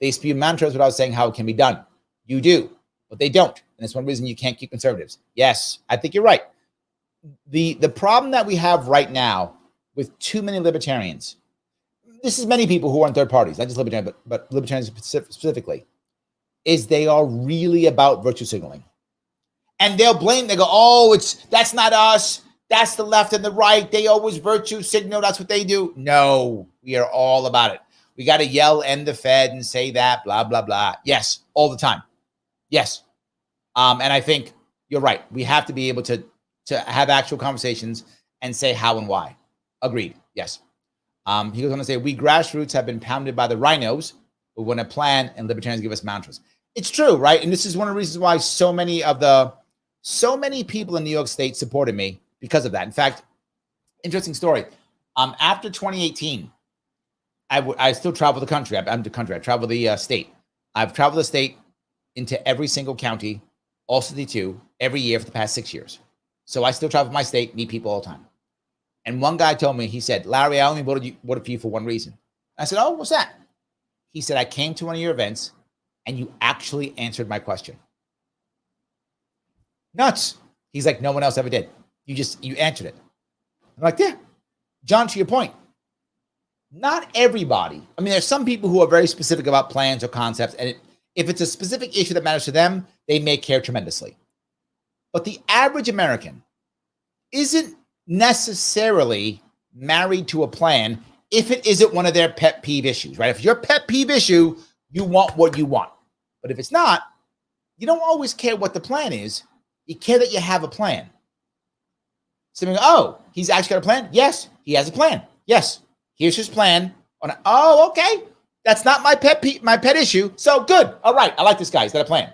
They spew mantras without saying how it can be done. You do, but they don't. And it's one reason you can't keep conservatives. Yes, I think you're right. The problem that we have right now with too many libertarians, this is many people who are on third parties, not just libertarians, but libertarians specifically. is they are really about virtue signaling. And they'll blame, they go, oh, that's not us. That's the left and the right. They always virtue signal. That's what they do. No, we are all about it. We got to yell end the Fed and say that, blah, blah, blah. Yes, all the time. Yes. And I think you're right. We have to be able to have actual conversations and say how and why. Agreed. Yes. He goes on to say, we grassroots have been pounded by the rhinos who want to plan and libertarians give us mantras. It's true, right? And this is one of the reasons why so many people in New York State supported me because of that. In fact, interesting story. After 2018, I still travel the country. I travel the state. I've traveled the state into every single county, all 62, every year for the past 6 years. So I still travel my state, meet people all the time. And one guy told me, he said, Larry, I only voted for you for one reason. I said, oh, what's that? He said, I came to one of your events and you actually answered my question. Nuts. He's like, no one else ever did. You answered it. I'm like, yeah. John, to your point, not everybody. I mean, there's some people who are very specific about plans or concepts. And if it's a specific issue that matters to them, they may care tremendously. But the average American isn't necessarily married to a plan if it isn't one of their pet peeve issues, right? If your pet peeve issue, you want what you want. But if it's not, you don't always care what the plan is. You care that you have a plan. So, oh, he's actually got a plan? Yes, he has a plan. Yes, here's his plan. Oh, okay. That's not my pet issue. So good. All right. I like this guy. He's got a plan.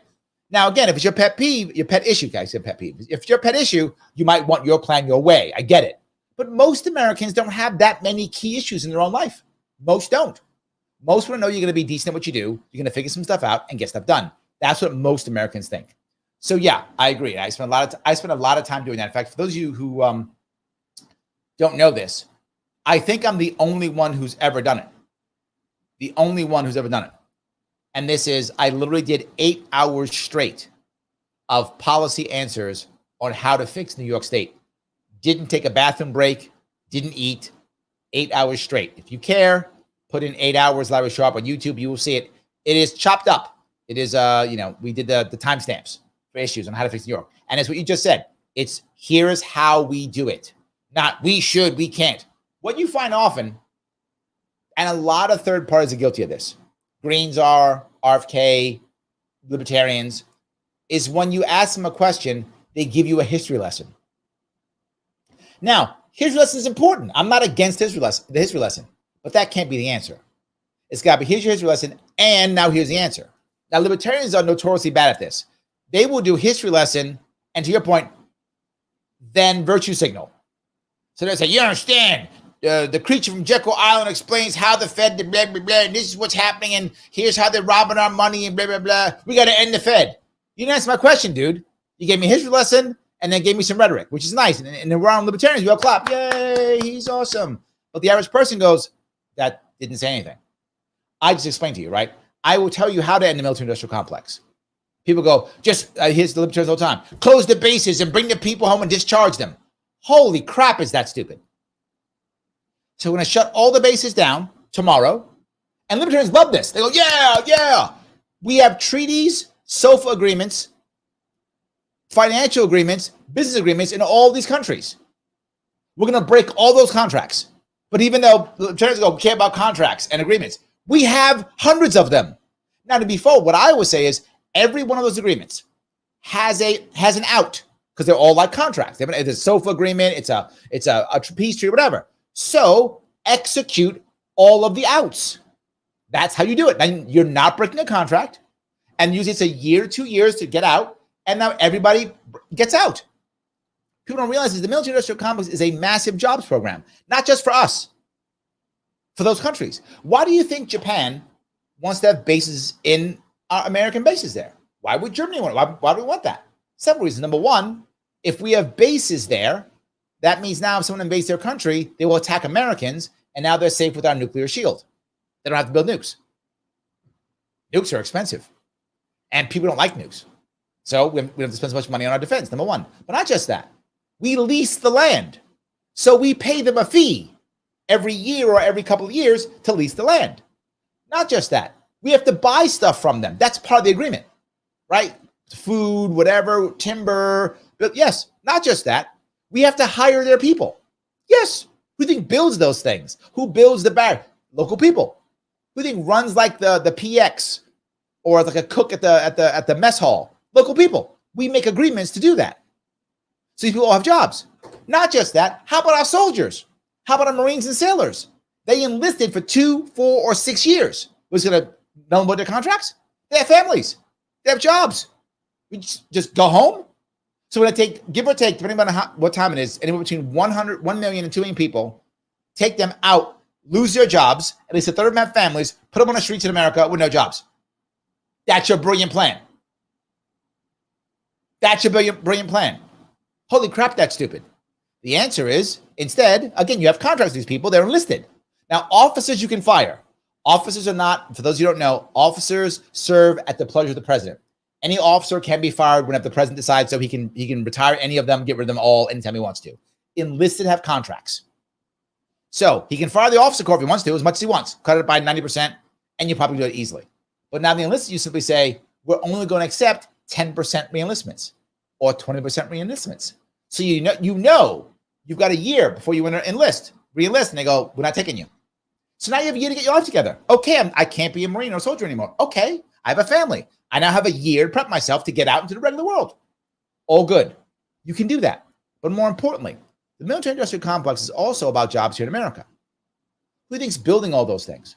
Now, again, if it's your pet peeve, your pet issue, guys, your pet peeve. If it's your pet issue, you might want your plan your way. I get it. But most Americans don't have that many key issues in their own life. Most don't. Most want to know you're going to be decent at what you do. You're going to figure some stuff out and get stuff done. That's what most Americans think. So yeah, I agree. I spend a lot of time doing that. In fact, for those of you who don't know this, I think I'm the only one who's ever done it. The only one who's ever done it. And this is, I literally did 8 hours straight of policy answers on how to fix New York State. Didn't take a bathroom break, didn't eat, 8 hours straight. If you care, put in 8 hours Larry Sharpe on YouTube. You will see it. It is chopped up. It is, we did the timestamps for issues on how to fix New York. And it's what you just said. It's here's how we do it. Not we should, we can't. What you find often, and a lot of third parties are guilty of this, Greens are, RFK, libertarians, is when you ask them a question, they give you a history lesson. Now, history lesson is important. I'm not against the history lesson, but that can't be the answer. It's got to be, here's your history lesson, and now here's the answer. Now, libertarians are notoriously bad at this. They will do history lesson, and to your point, then virtue signal. So they say, you understand, the creature from Jekyll Island explains how the Fed, blah, blah, blah, and this is what's happening, and here's how they're robbing our money, and blah, blah, blah. We got to end the Fed. You didn't answer my question, dude. You gave me a history lesson, and then gave me some rhetoric, which is nice. And around libertarians, we all clap. Yay, he's awesome. But the average person goes, that didn't say anything. I just explained to you, right? I will tell you how to end the military-industrial complex. People go, here's the libertarians all the time. Close the bases and bring the people home and discharge them. Holy crap, is that stupid? So we're going to shut all the bases down tomorrow. And libertarians love this. They go, yeah. We have treaties, SOFA agreements, financial agreements, business agreements in all these countries. We're going to break all those contracts. But even though libertarians go, we care about contracts and agreements, we have hundreds of them. Now, to be fair, what I always say is every one of those agreements has an out because they're all like contracts. It's a SOFA agreement, it's a peace treaty, whatever. So execute all of the outs. That's how you do it. Then you're not breaking a contract, and usually it's a year, 2 years to get out, and now everybody gets out. People don't realize is the military-industrial complex is a massive jobs program, not just for us, for those countries. Why do you think Japan wants to have bases in our American bases there? Why would Germany want it? Why do we want that? Several reasons. Number one, if we have bases there, that means now if someone invades their country, they will attack Americans, and now they're safe with our nuclear shield. They don't have to build nukes. Nukes are expensive, and people don't like nukes. So we don't have to spend so much money on our defense, number one. But not just that. We lease the land. So we pay them a fee every year or every couple of years to lease the land. Not just that. We have to buy stuff from them. That's part of the agreement, right? Food, whatever, timber. But yes, not just that. We have to hire their people. Yes. Who do you think builds those things? Who builds the bar? Local people. Who do you think runs like the PX or like a cook at the mess hall? Local people. We make agreements to do that. So these people all have jobs. Not just that. How about our soldiers? How about our Marines and sailors? They enlisted for 2, 4, or 6 years. Was going to know about their contracts? They have families. They have jobs. We just go home. So when I take, give or take, depending on what time it is, anywhere between 1 million and 2 million people, take them out, lose their jobs, at least a third of them have families, put them on the streets in America with no jobs. That's your brilliant plan. That's your brilliant plan. Holy crap, that's stupid. The answer is, instead, again, you have contracts with these people. They're enlisted. Now, officers you can fire. Officers are not, for those of you who don't know, officers serve at the pleasure of the president. Any officer can be fired whenever the president decides, so he can retire any of them, get rid of them all anytime he wants to. Enlisted have contracts. So he can fire the officer corps if he wants to, as much as he wants, cut it by 90%, and you probably do it easily. But now the enlisted, you simply say, we're only going to accept 10% reenlistments or 20% reenlistments. So you know you've got a year before you reenlist, and they go, we're not taking you. So now you have a year to get your life together. Okay, I can't be a Marine or a soldier anymore. Okay, I have a family. I now have a year to prep myself to get out into the regular world. All good. You can do that. But more importantly, the military-industrial complex is also about jobs here in America. Who do you think is building all those things?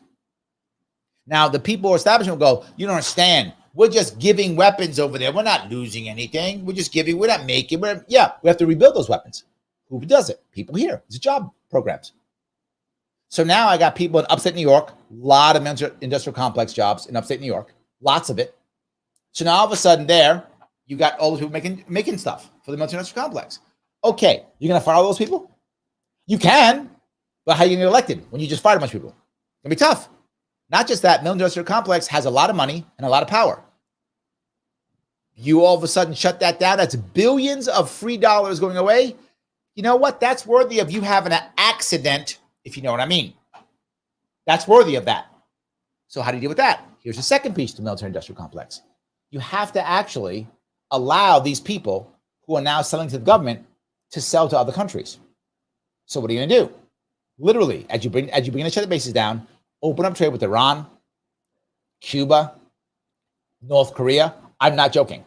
Now, the people or establishment will go, you don't understand. We're just giving weapons over there. We're not losing anything. We're just giving. We're not making. We have to rebuild those weapons. Who does it? People here. It's job programs. So now I got people in upstate New York, a lot of military-industrial complex jobs in upstate New York, lots of it. So now all of a sudden there, you got all those people making stuff for the military-industrial complex. Okay, you're going to fire all those people? You can, but how are you going to get elected when you just fired a bunch of people? It's going to be tough. Not just that, military-industrial complex has a lot of money and a lot of power. You all of a sudden shut that down. That's billions of free dollars going away. You know what? That's worthy of you having an accident, if you know what I mean. That's worthy of that. So how do you deal with that? Here's the second piece to the military-industrial complex. You have to actually allow these people who are now selling to the government to sell to other countries. So what are you going to do? Literally, as you begin to shut the bases down, open up trade with Iran, Cuba, North Korea. I'm not joking.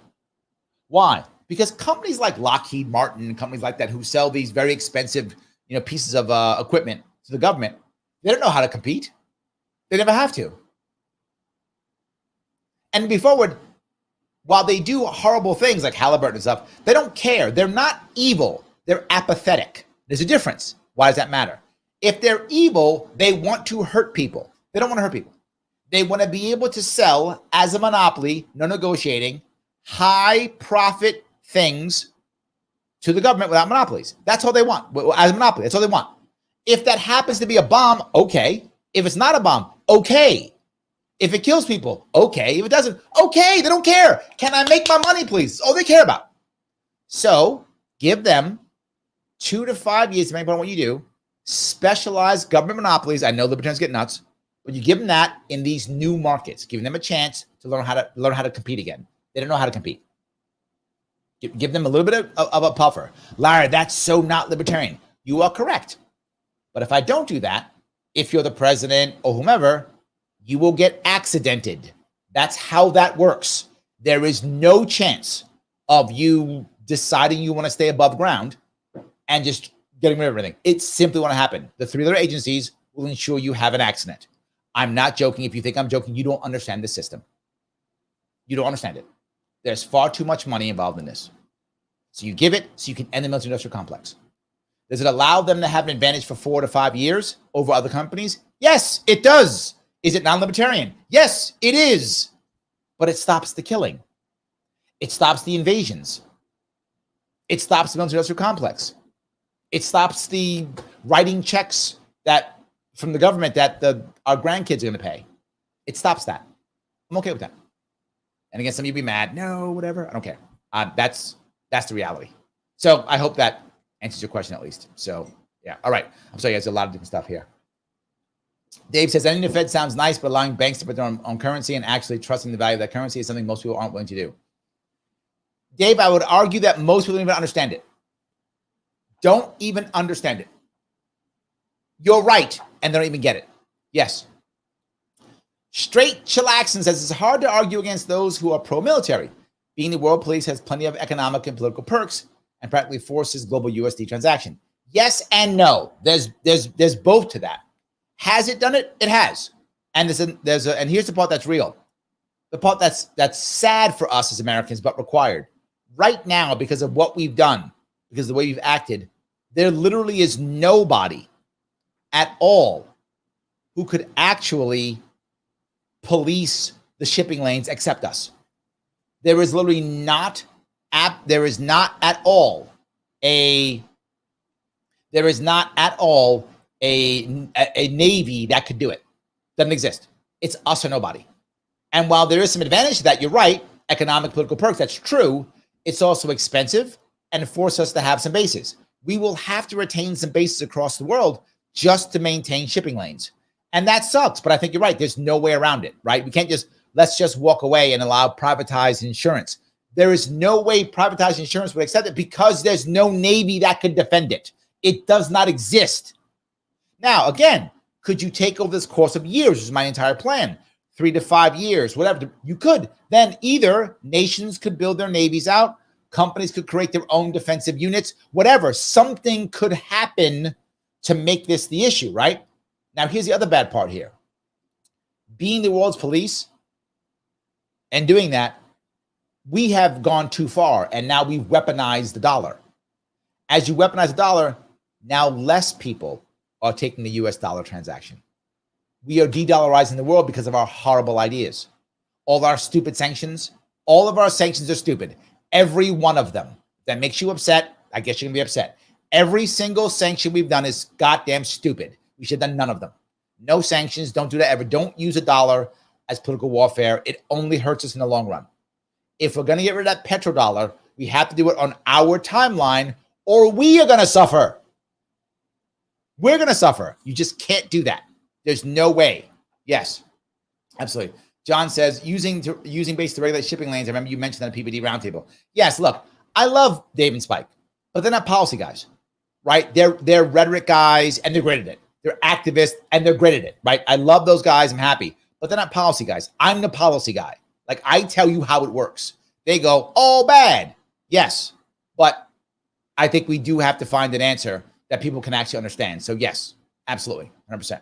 Why? Because companies like Lockheed Martin and companies like that who sell these very expensive, pieces of equipment to the government, they don't know how to compete. They never have to. And be forward, while they do horrible things like Halliburton and stuff, they don't care. They're not evil. They're apathetic. There's a difference. Why does that matter? If they're evil, they want to hurt people. They don't want to hurt people. They want to be able to sell as a monopoly, no negotiating, high profit things to the government without monopolies. That's all they want. As a monopoly, that's all they want. If that happens to be a bomb, okay. If it's not a bomb, okay. If it kills people, okay. If it doesn't, okay. They don't care. Can I make my money, please? All they care about. So give them 2 to 5 years, depending on what you do, specialized government monopolies. I know libertarians get nuts, but you give them that in these new markets, giving them a chance to learn how to compete again. They don't know how to compete. Give them a little bit of a puffer. Larry, that's so not libertarian. You are correct. But if I don't do that, if you're the president or whomever, you will get accidented. That's how that works. There is no chance of you deciding you want to stay above ground and just getting rid of everything. It simply won't happen. The 3 other agencies will ensure you have an accident. I'm not joking. If you think I'm joking, you don't understand the system. You don't understand it. There's far too much money involved in this. So you give it so you can end the military-industrial complex. Does it allow them to have an advantage for 4 to 5 years over other companies? Yes, it does. Is it non-libertarian? Yes, it is. But it stops the killing. It stops the invasions. It stops the military-industrial complex. It stops the writing checks that from the government that our grandkids are going to pay. It stops that. I'm okay with that. And again, some of you be mad. No, whatever. I don't care. That's the reality. So I hope that answers your question at least. So yeah. All right. I'm sorry, guys. A lot of different stuff here. Dave says, ending the Fed sounds nice, but allowing banks to put their own currency and actually trusting the value of that currency is something most people aren't willing to do. Dave, I would argue that most people don't even understand it. Don't even understand it. You're right, and they don't even get it. Yes. Straight Chillaxin says, it's hard to argue against those who are pro-military. Being the world police has plenty of economic and political perks and practically forces global USD transaction. Yes and no. There's both to that. Has it done it? It has. And and here's the part that's real. The part that's sad for us as Americans, but required. Right now, because of what we've done, because of the way we've acted, there literally is nobody at all who could actually police the shipping lanes except us. There is literally not at all a navy that could do it. Doesn't exist. It's us or nobody. And while there is some advantage to that, you're right, economic, political perks, that's true. It's also expensive and force us to have some bases. We will have to retain some bases across the world just to maintain shipping lanes. And that sucks, but I think you're right. There's no way around it, right? We can't let's just walk away and allow privatized insurance. There is no way privatized insurance would accept it because there's no Navy that could defend it. It does not exist. Now, again, could you take over this course of years, which is my entire plan, 3 to 5 years, whatever, you could. Then either nations could build their navies out, companies could create their own defensive units, whatever. Something could happen to make this the issue, right? Now, here's the other bad part here. Being the world's police and doing that, we have gone too far, and now we've weaponized the dollar. As you weaponize the dollar, now less people are taking the US dollar transaction. We are de-dollarizing the world because of our horrible ideas. All our stupid sanctions, all of our sanctions are stupid. Every one of them. That makes you upset, I guess you're gonna be upset. Every single sanction we've done is goddamn stupid. We should have done none of them. No sanctions, don't do that ever. Don't use a dollar as political warfare. It only hurts us in the long run. If we're gonna get rid of that petrodollar, we have to do it on our timeline or we are gonna suffer. We're gonna suffer. You just can't do that. There's no way. Yes, absolutely. John says, using base to regulate shipping lanes. I remember you mentioned that at PPD Roundtable. Yes, look, I love Dave and Spike, but they're not policy guys, right? They're rhetoric guys, and they're great at it. They're activists, and they're great at it, right? I love those guys. I'm happy, but they're not policy guys. I'm the policy guy. Like, I tell you how it works. They go, all bad. Yes, but I think we do have to find an answer that people can actually understand. So yes, absolutely, 100%.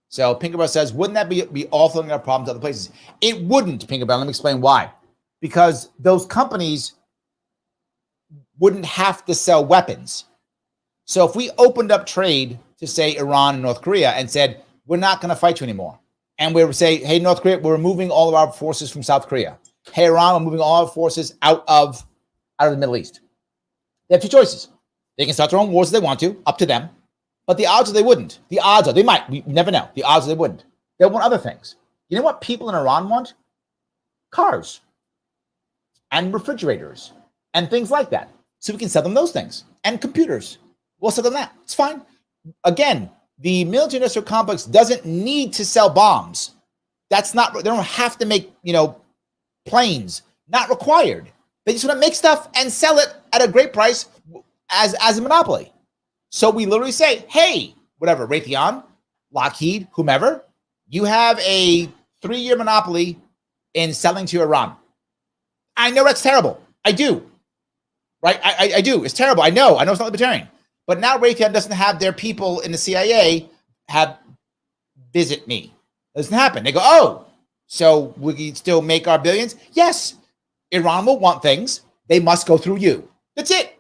So Pinkerbell says, wouldn't that be offloading our problems to other places? It wouldn't, Pinkerbell. Let me explain why. Because those companies wouldn't have to sell weapons. So if we opened up trade to, say, Iran and North Korea and said, we're not going to fight you anymore. And we would say, hey, North Korea, we're removing all of our forces from South Korea. Hey, Iran, we're moving all our forces out of the Middle East. They have two choices. They can start their own wars if they want to, up to them. But the odds are they wouldn't. The odds are they might. We never know. The odds are they wouldn't. They want other things. You know what people in Iran want? Cars and refrigerators and things like that. So we can sell them those things and computers. We'll sell them that. It's fine. Again, the military-industrial complex doesn't need to sell bombs. That's not. They don't have to make planes. Not required. They just want to make stuff and sell it at a great price as a monopoly. So we literally say, hey, whatever, Raytheon, Lockheed, whomever, you have a 3-year monopoly in selling to Iran. I know that's terrible. I do. Right? I do. It's terrible. I know it's not libertarian. But now Raytheon doesn't have their people in the CIA visit me. It doesn't happen. They go, oh, so we can still make our billions? Yes. Iran will want things. They must go through you. That's it.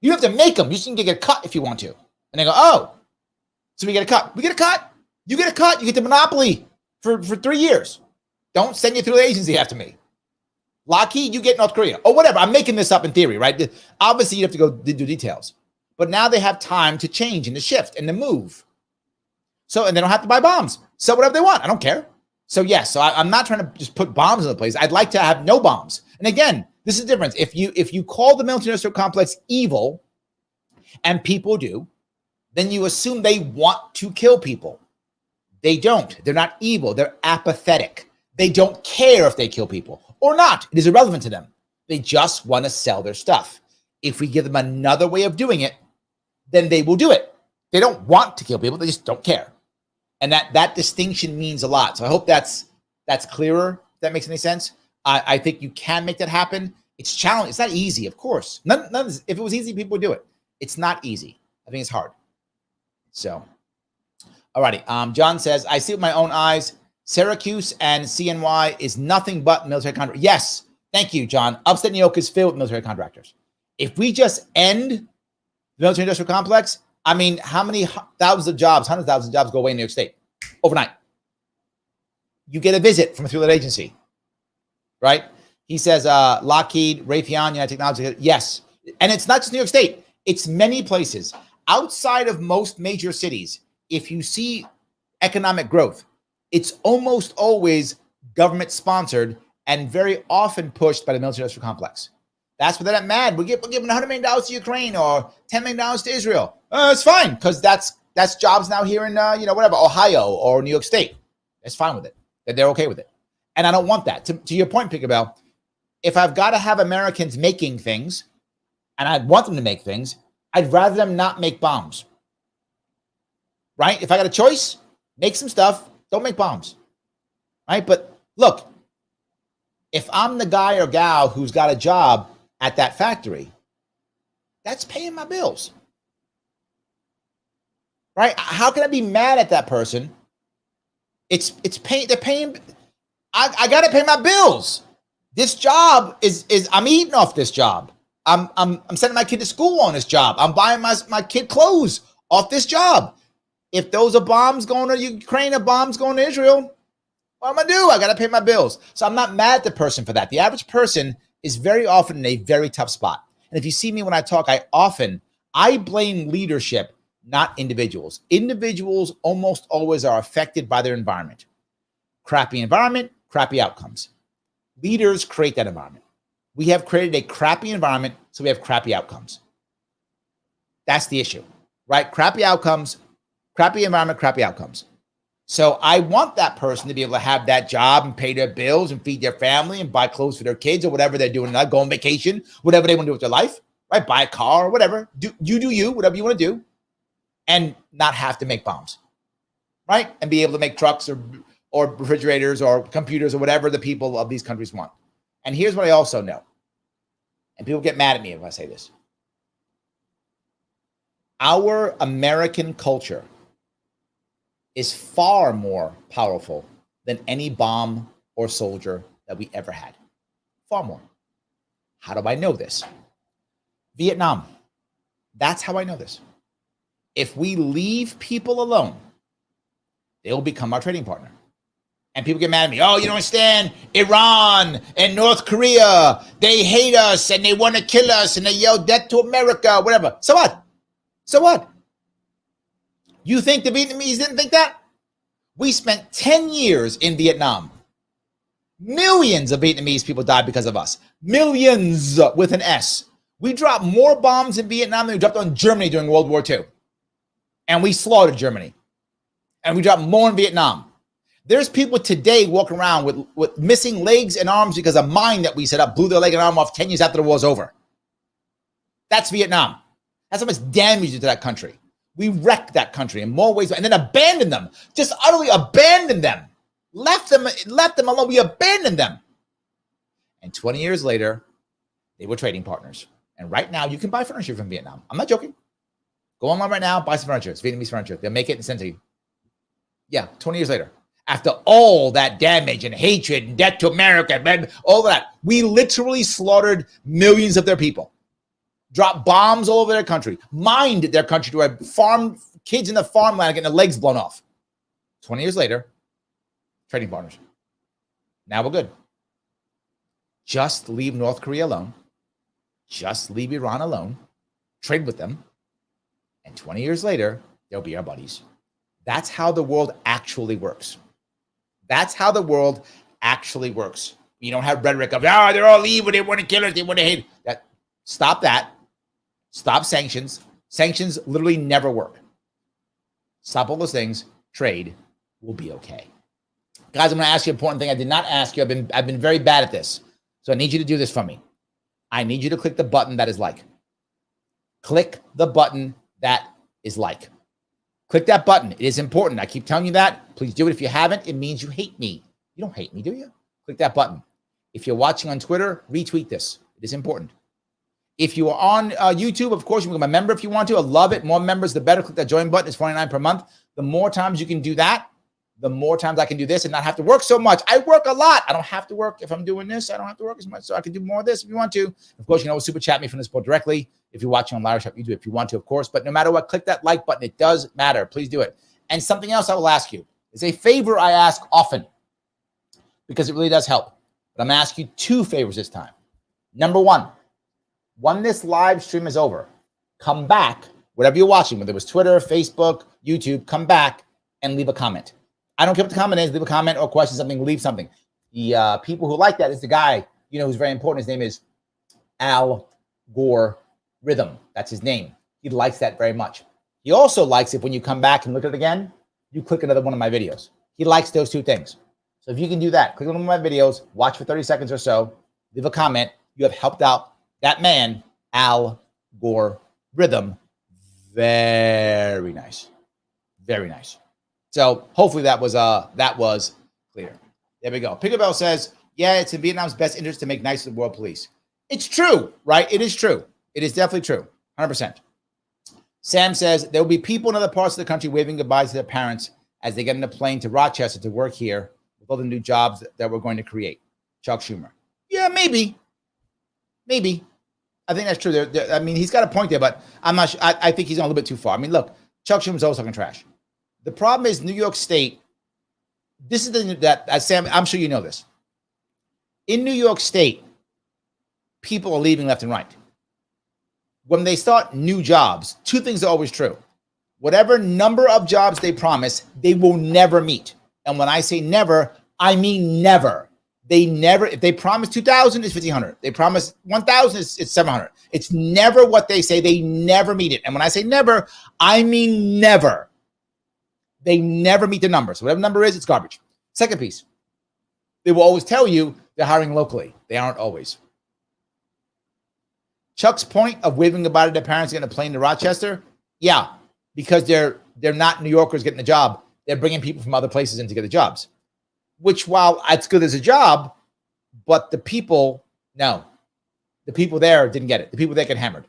You have to make them. You just need to get a cut if you want to. And they go, oh, so we get a cut. We get a cut. You get a cut. You get the monopoly for 3 years. Don't send you through the agency after me. Lockheed, you get North Korea. Or whatever. I'm making this up in theory, right? Obviously, you have to go do details. But now they have time to change and to shift and to move. So, and they don't have to buy bombs. Sell whatever they want. I don't care. So, yes. So I'm not trying to just put bombs in the place. I'd like to have no bombs. And again, this is the difference. If you call the military-industrial complex evil, and people do, then you assume they want to kill people. They don't. They're not evil. They're apathetic. They don't care if they kill people or not. It is irrelevant to them. They just want to sell their stuff. If we give them another way of doing it, then they will do it. They don't want to kill people. They just don't care. And that distinction means a lot. So I hope that's clearer. If that makes any sense. I think you can make that happen. It's challenging. It's not easy, of course. None of this, if it was easy, people would do it. It's not easy. I think it's hard. So, alrighty. John says, I see with my own eyes, Syracuse and CNY is nothing but military contractors. Yes. Thank you, John. Upstate New York is filled with military contractors. If we just end the military industrial complex, I mean, how many thousands of jobs, hundreds of thousands of jobs go away in New York State overnight? You get a visit from a three-letter agency, right? He says, Lockheed, Raytheon, United Technologies. Yes. And it's not just New York State. It's many places. Outside of most major cities, if you see economic growth, it's almost always government-sponsored and very often pushed by the military industrial complex. That's why they're not mad. We're giving $100 million to Ukraine or $10 million to Israel. It's fine, because that's jobs now here in whatever, Ohio or New York State. It's fine with it. They're okay with it. And I don't want that. To your point, Picabell, if I've got to have Americans making things, and I want them to make things, I'd rather them not make bombs. Right? If I got a choice, make some stuff, don't make bombs. Right? But look, if I'm the guy or gal who's got a job at that factory, that's paying my bills. Right? How can I be mad at that person? It's paying, they're paying, I gotta pay my bills. This job is I'm eating off this job. I'm sending my kid to school on this job. I'm buying my kid clothes off this job. If those are bombs going to Ukraine or bombs going to Israel, what am I gonna do? I got to pay my bills. So I'm not mad at the person for that. The average person is very often in a very tough spot. And if you see me when I talk, I blame leadership, not individuals. Individuals almost always are affected by their environment. Crappy environment, crappy outcomes. Leaders create that environment. We have created a crappy environment, so we have crappy outcomes. That's the issue, right? Crappy outcomes, crappy environment, crappy outcomes. So I want that person to be able to have that job and pay their bills and feed their family and buy clothes for their kids or whatever they're doing, like go on vacation, whatever they want to do with their life, right? Buy a car or whatever. Do you, whatever you want to do, and not have to make bombs, right? And be able to make trucks or refrigerators or computers or whatever the people of these countries want. And here's what I also know, and people get mad at me if I say this. Our American culture is far more powerful than any bomb or soldier that we ever had. Far more. How do I know this? Vietnam. That's how I know this. If we leave people alone, they'll become our trading partner. And people get mad at me. Oh, you don't understand. Iran and North Korea, they hate us and they want to kill us and they yell death to America, whatever. So what? So what? You think the Vietnamese didn't think that? We spent 10 years in Vietnam. Millions of Vietnamese people died because of us. Millions with an S. We dropped more bombs in Vietnam than we dropped on Germany during World War II. And we slaughtered Germany. And we dropped more in Vietnam. There's people today walking around with missing legs and arms because a mine that we set up blew their leg and arm off 10 years after the war's over. That's Vietnam. That's how much damage we did to that country. We wrecked that country in more ways and then abandoned them. Just utterly abandoned them. Left them alone. We abandoned them. And 20 years later, they were trading partners. And right now, you can buy furniture from Vietnam. I'm not joking. Go online right now, buy some furniture. It's Vietnamese furniture. They'll make it and send it to you. Yeah, 20 years later. After all that damage and hatred and death to America, all that, we literally slaughtered millions of their people. Dropped bombs all over their country, mined their country to have farm kids in the farmland getting their legs blown off. 20 years later, trading partners. Now we're good. Just leave North Korea alone. Just leave Iran alone. Trade with them. And 20 years later, they'll be our buddies. That's how the world actually works. That's how the world actually works. You don't have rhetoric of, they're all evil, they want to kill us, they want to hate. Stop that. Stop sanctions. Sanctions literally never work. Stop all those things. Trade. will be okay. Guys, I'm going to ask you an important thing I did not ask you. I've been very bad at this. So I need you to do this for me. I need you to click the button that is like. Click the button that is like. Click that button. It is important. I keep telling you that. Please do it. If you haven't, it means you hate me. You don't hate me, do you? Click that button. If you're watching on Twitter, retweet this. It is important. If you are on YouTube, of course, you can become a member if you want to. I love it. More members, the better. Click that join button. It's $49 per month. The more times you can do that, the more times I can do this and not have to work so much. I work a lot. I don't have to work. If I'm doing this, I don't have to work as much. So I can do more of this if you want to. Of course, you can always super chat me from the support directly. If you're watching on Larry Sharpe YouTube, if you want to, of course. But no matter what, click that like button. It does matter. Please do it. And something else I will ask you is a favor I ask often because it really does help. But I'm going to ask you 2 favors this time. Number 1, when this live stream is over, come back, whatever you're watching, whether it was Twitter, Facebook, YouTube, come back and leave a comment. I don't care what the comment is. Leave a comment or question something. Leave something. The people who like that is the guy, who's very important. His name is Al Gore Rhythm. That's his name. He likes that very much. He also likes it when you come back and look at it again, you click another one of my videos. He likes those 2 things. So if you can do that, click on one of my videos, watch for 30 seconds or so, leave a comment. You have helped out that man, Al Gore Rhythm. Very nice. Very nice. So hopefully that was clear. There we go. Picklebell says, yeah, it's in Vietnam's best interest to make nice to the world police. It's true, right? It is true. It is definitely true. 100%. Sam says, there will be people in other parts of the country waving goodbye to their parents as they get in a plane to Rochester to work here with all the new jobs that we're going to create. Chuck Schumer. Yeah, maybe. Maybe. I think that's true. He's got a point there, but I'm not sure. I think he's gone a little bit too far. Look, Chuck Schumer's always talking trash. The problem is New York State. This is that Sam, I'm sure you know this. In New York State, people are leaving left and right. When they start new jobs, 2 things are always true. Whatever number of jobs they promise, they will never meet. And when I say never, I mean never. They never, if they promise 2,000, it's 1,500. They promise 1,000, it's 700. It's never what they say. They never meet it. And when I say never, I mean never. They never meet the number. So whatever number is, it's garbage. Second piece, they will always tell you they're hiring locally. They aren't always. Chuck's point of waving goodbye to their parents getting a plane to Rochester, yeah, because they're not New Yorkers getting a job. They're bringing people from other places in to get the jobs. Which, while it's good as a job, but the people there didn't get it. The people there get hammered.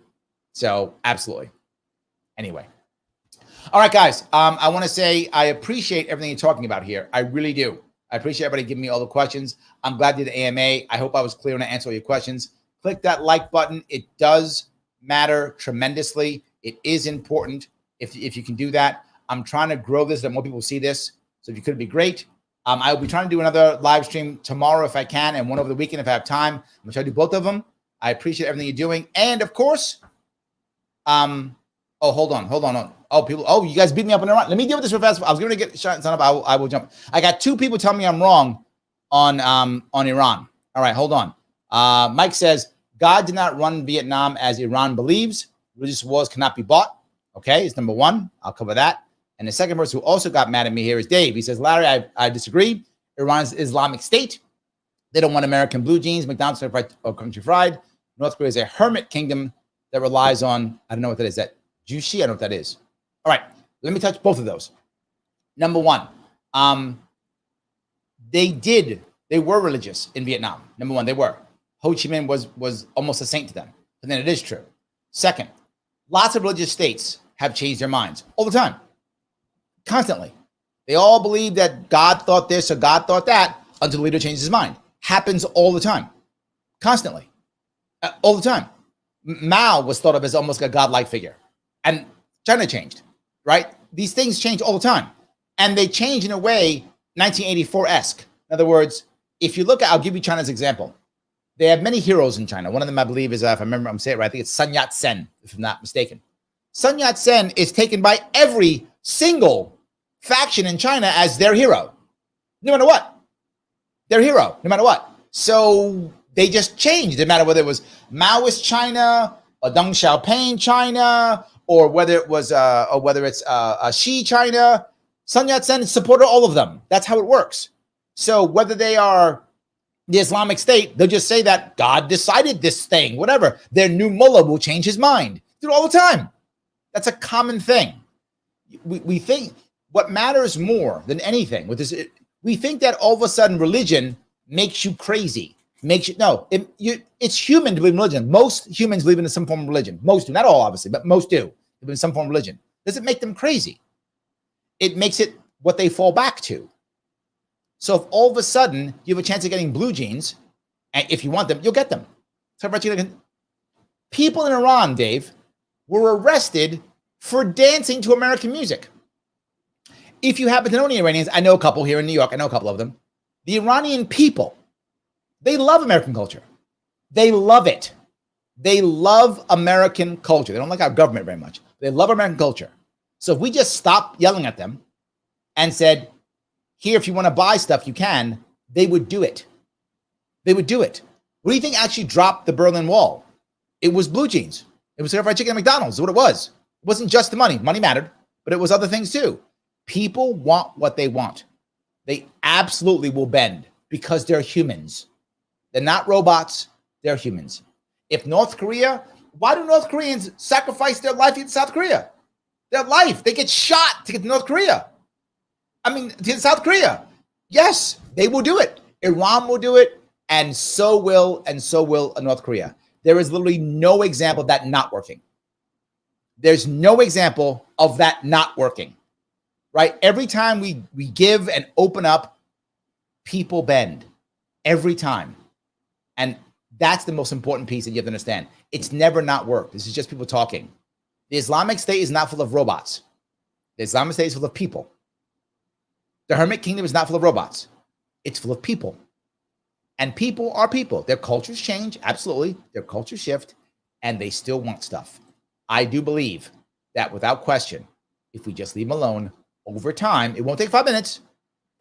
So absolutely. Anyway. All right, guys. I want to say I appreciate everything you're talking about here. I really do. I appreciate everybody giving me all the questions. I'm glad you did the AMA. I hope I was clear when I answered all your questions. Click that like button. It does matter tremendously. It is important if you can do that. I'm trying to grow this so that more people see this. So if you could, be great. I will be trying to do another live stream tomorrow if I can, and one over the weekend if I have time. I'm going to try to do both of them. I appreciate everything you're doing. And of course, hold on. You guys beat me up on Iran. Let me deal with this real fast. I was going to get shot up. I will jump. I got 2 people telling me I'm wrong on Iran. All right, hold on. Mike says, God did not run Vietnam as Iran believes. Religious wars cannot be bought. Okay, it's number 1. I'll cover that. And the second person who also got mad at me here is Dave. He says, Larry, I disagree. Iran is Islamic State. They don't want American blue jeans, McDonald's or country fried. North Korea is a hermit kingdom that relies on, I don't know what that is. That Juicy? I don't know what that is. All right, let me touch both of those. Number 1, they were religious in Vietnam. Number 1, they were. Ho Chi Minh was almost a saint to them. And then it is true. Second, lots of religious states have changed their minds all the time. Constantly. They all believe that God thought this or God thought that until the leader changes his mind. Happens all the time. Constantly. All the time. Mao was thought of as almost like a godlike figure. And China changed, right? These things change all the time. And they change in a way 1984-esque. In other words, if you look at, I'll give you China's example. They have many heroes in China. One of them, I believe, is, if I remember, I'm saying it right, I think it's Sun Yat-sen, if I'm not mistaken. Sun Yat-sen is taken by every single faction in China as their hero. No matter what. Their hero, no matter what. So they just changed, no matter whether it was Maoist China or Deng Xiaoping China, or whether it was, or whether it's Xi China. Sun Yat-sen supported all of them. That's how it works. So whether they are the Islamic State, they'll just say that God decided this thing, whatever. Their new mullah will change his mind. Do it all the time. That's a common thing. We think what matters more than anything with this, we think that all of a sudden religion makes you crazy. It's human to believe in religion. Most humans believe in some form of religion. Most do, not all obviously, but most do believe in some form of religion. Does it make them crazy? It makes it what they fall back to. So if all of a sudden you have a chance of getting blue jeans, and if you want them, you'll get them. So people in Iran, Dave, were arrested for dancing to American music. If you happen to know any Iranians, I know a couple here in New York. I know a couple of them. The Iranian people, they love American culture. They love it. They love American culture. They don't like our government very much. They love American culture. So if we just stopped yelling at them and said, here, if you want to buy stuff, you can, they would do it. They would do it. What do you think actually dropped the Berlin Wall? It was blue jeans. It was fried chicken at McDonald's. Is what it was. It wasn't just the money. Money mattered, but it was other things too. People want what they want. They absolutely will bend because they're humans. They're not robots. They're humans. If North Korea, why do North Koreans sacrifice their life in South Korea? Their life. They get shot to get to North Korea. To South Korea. Yes, they will do it. Iran will do it, and so will North Korea. There is literally no example of that not working. There's no example of that not working, right? Every time we give and open up, people bend. Every time. And that's the most important piece that you have to understand. It's never not worked. This is just people talking. The Islamic State is not full of robots. The Islamic State is full of people. The Hermit Kingdom is not full of robots. It's full of people. And people are people. Their cultures change, absolutely. Their cultures shift, and they still want stuff. I do believe that without question, if we just leave them alone, over time, it won't take 5 minutes,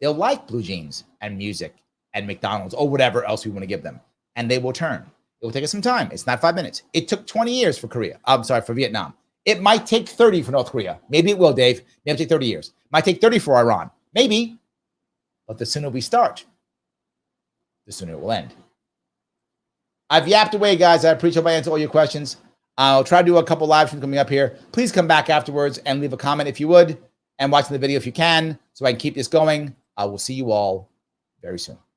they'll like blue jeans and music and McDonald's or whatever else we want to give them. And they will turn. It will take us some time. It's not 5 minutes. It took 20 years for for Vietnam. It might take 30 for North Korea. Maybe it will, Dave. Maybe it'll take 30 years. It might take 30 for Iran. Maybe. But the sooner we start, the sooner it will end. I've yapped away, guys. I appreciate I answer all your questions. I'll try to do a couple live streams coming up here. Please come back afterwards and leave a comment if you would, and watch the video if you can, so I can keep this going. I will see you all very soon.